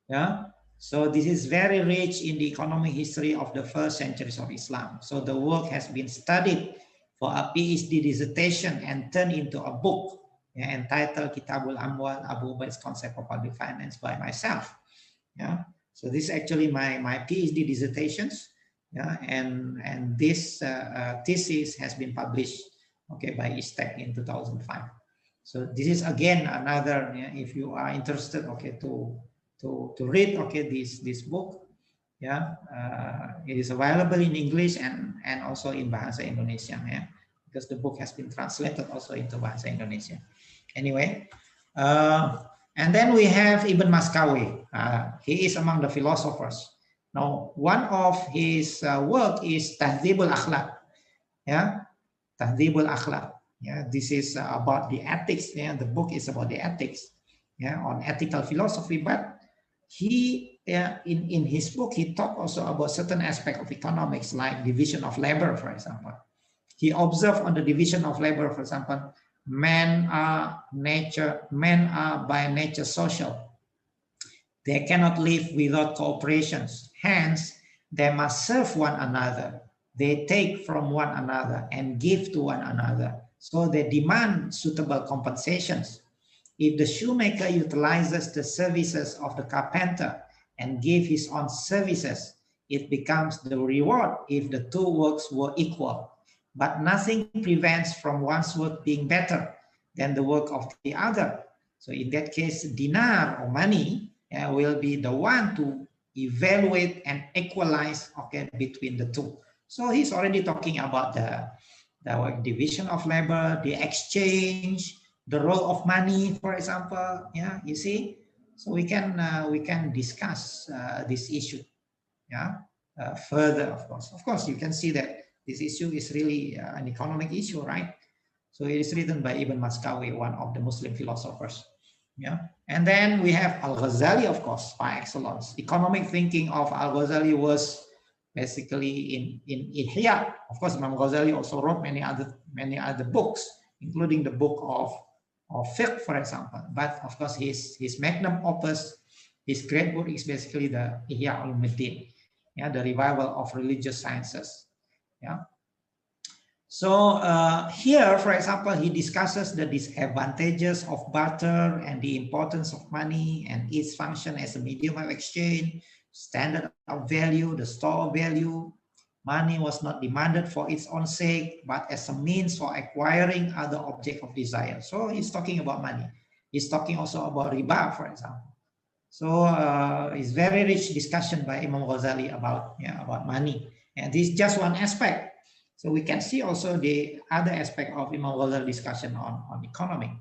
Yeah, so this is very rich in the economic history of the first centuries of Islam. So the work has been studied for a PhD dissertation and turned into a book, yeah, entitled Kitabul Amwal, Abu Ubaid's Concept of Public Finance, by myself. Yeah, so this is actually my PhD dissertations. Yeah, and this thesis has been published, okay, by ISTEC in 2005. So this is again another, yeah, if you are interested, okay, to read, okay, this book, yeah, it is available in English and also in Bahasa Indonesia, yeah, because the book has been translated also into Bahasa Indonesia. Anyway, and then we have Ibn Maskawi. He is among the philosophers. Now, one of his work is Tahdhibul Akhlaq. Yeah, Tahdhibul Akhlaq. Yeah, this is about the ethics. Yeah, the book is about the ethics. Yeah, on ethical philosophy. But he, in his book, he talked also about certain aspect of economics, like division of labor, for example. He observed on the division of labor, for example, men are by nature social. They cannot live without cooperations. Hence, they must serve one another. They take from one another and give to one another. So they demand suitable compensations. If the shoemaker utilizes the services of the carpenter and give his own services, it becomes the reward if the two works were equal. But nothing prevents from one's work being better than the work of the other. So in that case, dinar or money will be the one to evaluate and equalize, okay, between the two. So he's already talking about the division of labor, the exchange, the role of money, for example. Yeah, you see. So we can discuss this issue. Yeah, further, of course. Of course, you can see that this issue is really an economic issue, right? So it is written by Ibn Maskawi, one of the Muslim philosophers. Yeah, and then we have Al-Ghazali, of course, by excellence. Economic thinking of Al-Ghazali was basically in Ihya. Of course, Imam Ghazali also wrote many other books, including the book of fiqh, for example. But of course, his magnum opus, his great book is basically the Ihya Ulumuddin, yeah, the revival of religious sciences. Yeah. So here, for example, he discusses the disadvantages of barter and the importance of money and its function as a medium of exchange, standard of value, the store of value. Money was not demanded for its own sake, but as a means for acquiring other objects of desire. So he's talking about money. He's talking also about riba, for example. So it's very rich discussion by Imam Ghazali about money. And this is just one aspect. So we can see also the other aspect of Imam Ghazali discussion on economy,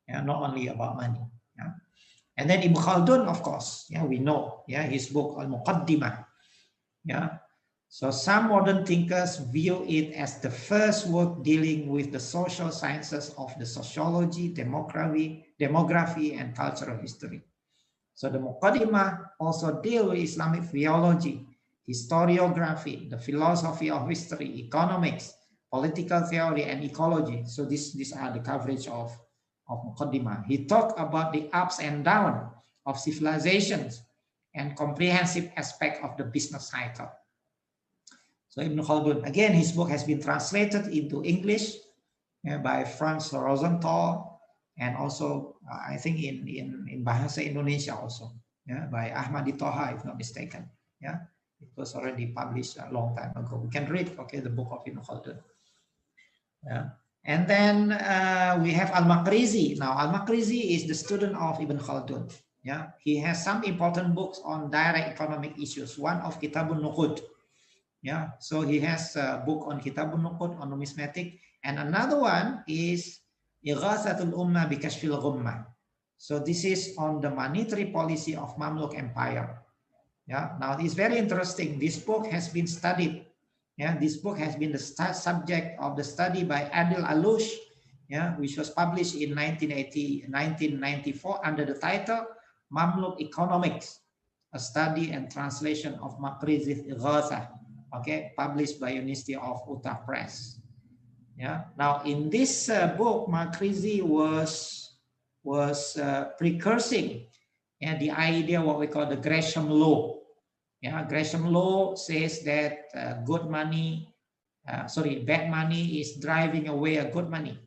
not only about money. Yeah. And then Ibn Khaldun, of course, we know, his book Al-Muqaddimah. Yeah. So some modern thinkers view it as the first work dealing with the social sciences of the sociology, demography, and cultural history. So the Muqaddimah also deal with Islamic theology, historiography, the philosophy of history, economics, political theory, and ecology. So these are the coverage of Muqaddimah. He talked about the ups and downs of civilizations and comprehensive aspect of the business cycle. So Ibn Khaldun, again, his book has been translated into English by Franz Rosenthal, and also I think in Bahasa Indonesia also, by Ahmadi Toha, if not mistaken. Yeah, it was already published a long time ago. We can read, okay, the book of Ibn Khaldun. Yeah. And then we have Al-Maqrizi. Now, Al-Maqrizi is the student of Ibn Khaldun. Yeah, he has some important books on direct economic issues. One of Kitabun Nuqud. Yeah, so he has a book on Kitabun Nuqud, on numismatic, and another one is Ighathatul Ummah bi Kashfil Ghummah. So this is on the monetary policy of Mamluk Empire. Yeah, now it's very interesting. This book has been studied. Yeah, this book has been the subject of the study by Adil Alush, which was published in 1994 under the title Mamluk Economics, a study and translation of Maqrizi's Ighatha. Okay, published by University of Utah Press. Yeah. Now, in this book, Maqrizi was precursing the idea what we call the Gresham law. Gresham law says that bad money is driving away a good money.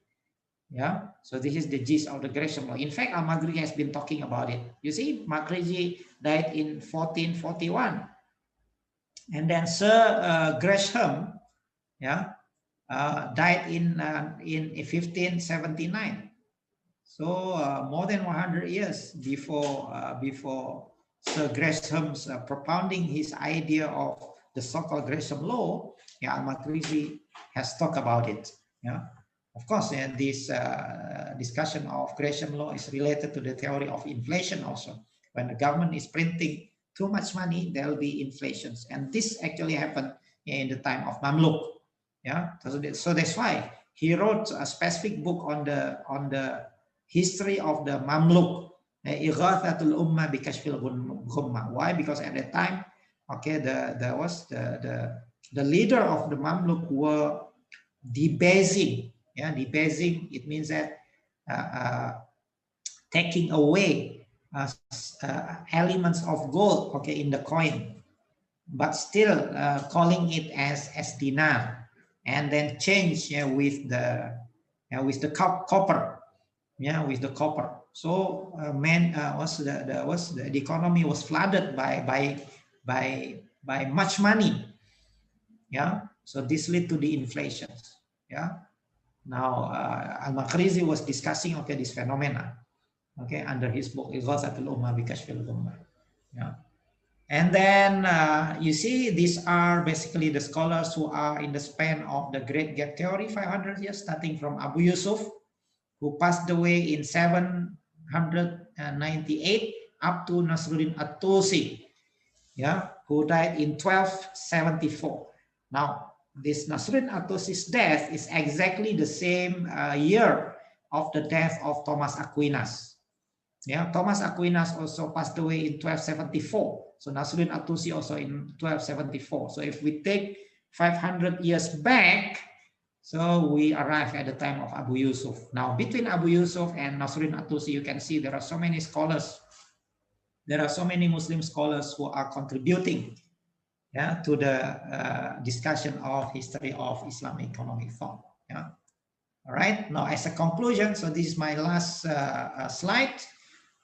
So this is the gist of the Gresham law. In fact, Al-Maghribi has been talking about it. You see, Maghribi died in 1441, and then Sir Gresham, died in 1579. So more than 100 years before Sir Gresham's propounding his idea of the so-called Gresham law, Al-Maghribi has talked about it. Of course, this discussion of Gresham law is related to the theory of inflation also. When the government is printing too much money, there will be inflations, and this actually happened in the time of Mamluk. So that's why he wrote a specific book on the history of the Mamluk, Ighathatul Ummah bi Kashfil Ghumma. Why? Because at that time, the leader of the Mamluk were debasing. Debasing, it means that taking away elements of gold, in the coin, but still calling it as dinar, and then change with the copper. With the copper. So the economy was flooded by much money. So this led to the inflations. Now Al-Maghribi was discussing this phenomena under his book Ighathatul Ummah bi Kashfil Ghumma. And then you see, these are basically the scholars who are in the span of the Great Gap Theory, 500 years, starting from Abu Yusuf, who passed away in 798, up to Nasruddin At-Tusi, who died in 1274. Now, this Nasruddin At-Tusi's death is exactly the same year of the death of Thomas Aquinas. Thomas Aquinas also passed away in 1274. So Nasruddin At-Tusi also in 1274. So if we take 500 years back, so we arrive at the time of Abu Yusuf. Now, between Abu Yusuf and Nasruddin At-Tusi, you can see there are so many scholars. There are so many Muslim scholars who are contributing to the discussion of history of Islamic economic thought. All right. Now, as a conclusion, so this is my last slide.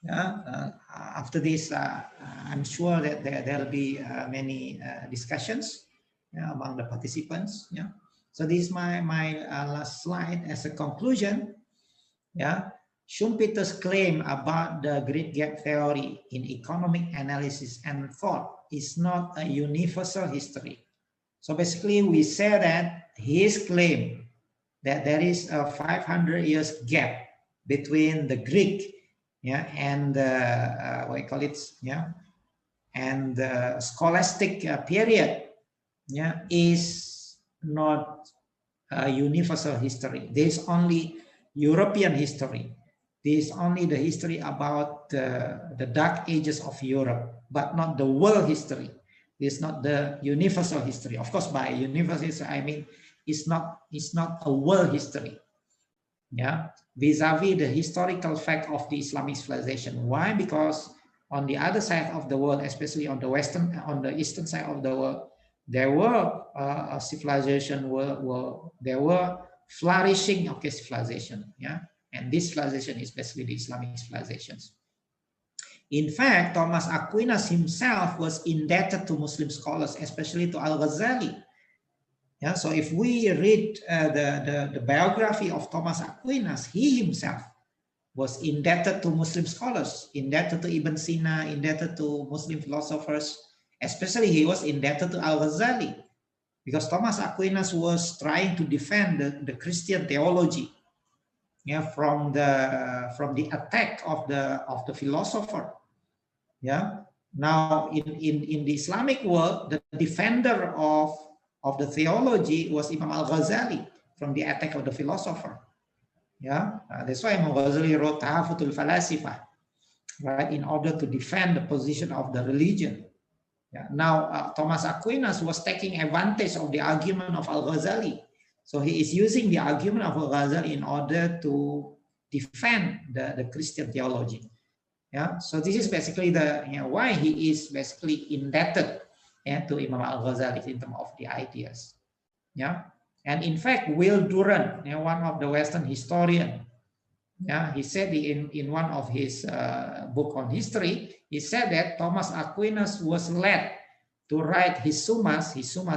After this, I'm sure that there will be many discussions among the participants. So this is my last slide as a conclusion. Schumpeter's claim about the Great Gap Theory in economic analysis and thought is not a universal history. So basically, we say that his claim that there is a 500 years gap between the Greek, and and the scholastic period, is not a universal history. There is only European history. There is only the history about the dark ages of Europe, but not the world history. It's not the universal history. Of course, by universal history, I mean it's not a world history. Vis-a-vis the historical fact of the Islamic civilization. Why? Because on the other side of the world, especially on the eastern side of the world, there were civilization there were flourishing civilization. And this civilization is basically the Islamic civilizations. In fact, Thomas Aquinas himself was indebted to Muslim scholars, especially to Al-Ghazali. So if we read the biography of Thomas Aquinas, he himself was indebted to Muslim scholars, indebted to Ibn Sina, indebted to Muslim philosophers. Especially he was indebted to Al-Ghazali, because Thomas Aquinas was trying to defend the Christian theology, from the attack of the philosopher. Now in the Islamic world, the defender of the theology was Imam Al-Ghazali from the attack of the philosopher. That's why Imam Ghazali wrote Tahafutul Falasifah, right, in order to defend the position of the religion. Now Thomas Aquinas was taking advantage of the argument of Al-Ghazali. So he is using the argument of Al-Ghazali in order to defend the Christian theology. Yeah, so this is basically the why he is basically indebted to Imam Al-Ghazali in terms of the ideas. Yeah, and in fact, Will Durant, one of the Western historian, he said in one of his book on history, he said that Thomas Aquinas was led to write his Summa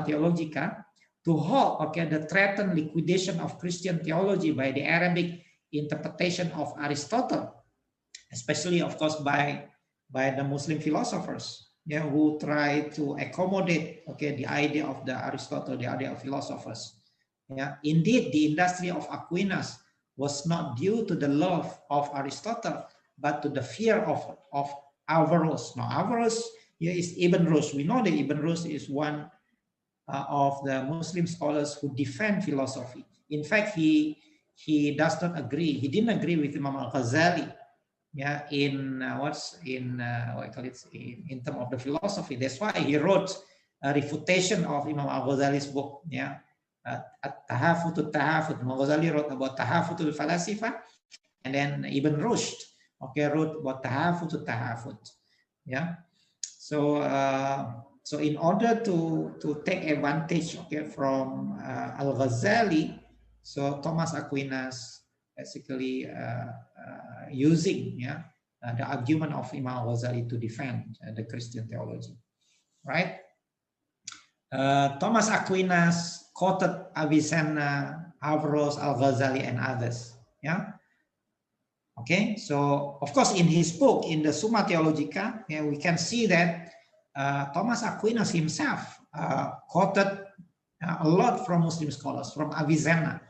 Theologica to halt the threatened liquidation of Christian theology by the Arabic interpretation of Aristotle, especially, of course, by the Muslim philosophers, who try to accommodate the idea of the Aristotle, the idea of philosophers. Indeed, the industry of Aquinas was not due to the love of Aristotle, but to the fear of Averroes. Now, Averroes here is Ibn Rushd. We know that Ibn Rushd is one of the Muslim scholars who defend philosophy. In fact, he does not agree. He didn't agree with Imam Al-Ghazali. In terms of the philosophy. That's why he wrote a refutation of Imam Al-Ghazali's book. At-Tahafut al-Tahafut. Imam Al-Ghazali wrote about Tahafut al-Falasifa, and then Ibn Rushd wrote about Tahafut al-Tahafut. So in order to take advantage from Al-Ghazali, so Thomas Aquinas basically using the argument of Imam Al-Ghazali to defend the Christian theology, right? Thomas Aquinas quoted Avicenna, Averroes, Al-Ghazali, and others. Okay, so of course in his book, in the Summa Theologica, we can see that Thomas Aquinas himself quoted a lot from Muslim scholars, from Avicenna,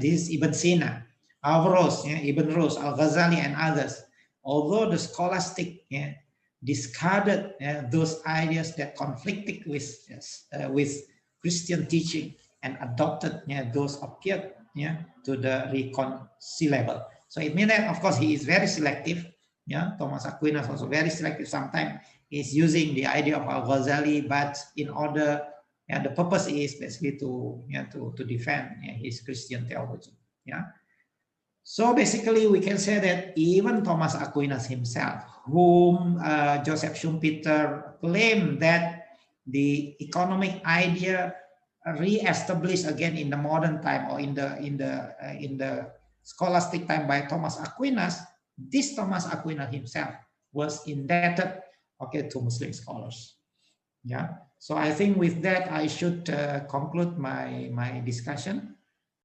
this is Ibn Sina, Averroes, Ibn Rushd, Al-Ghazali, and others. Although the scholastic discarded those ideas that conflicted with Christian teaching and adopted those appeared to the reconcilable. So it means that, of course, he is very selective. Thomas Aquinas also very selective. Sometimes he's using the idea of Al-Ghazali, but in order, the purpose is basically to defend his Christian theology. So basically, we can say that even Thomas Aquinas himself, whom Joseph Schumpeter claimed that the economic idea re-established again in the modern time, or in the scholastic time by Thomas Aquinas, this Thomas Aquinas himself was indebted to Muslim scholars. So I think with that I should conclude my discussion.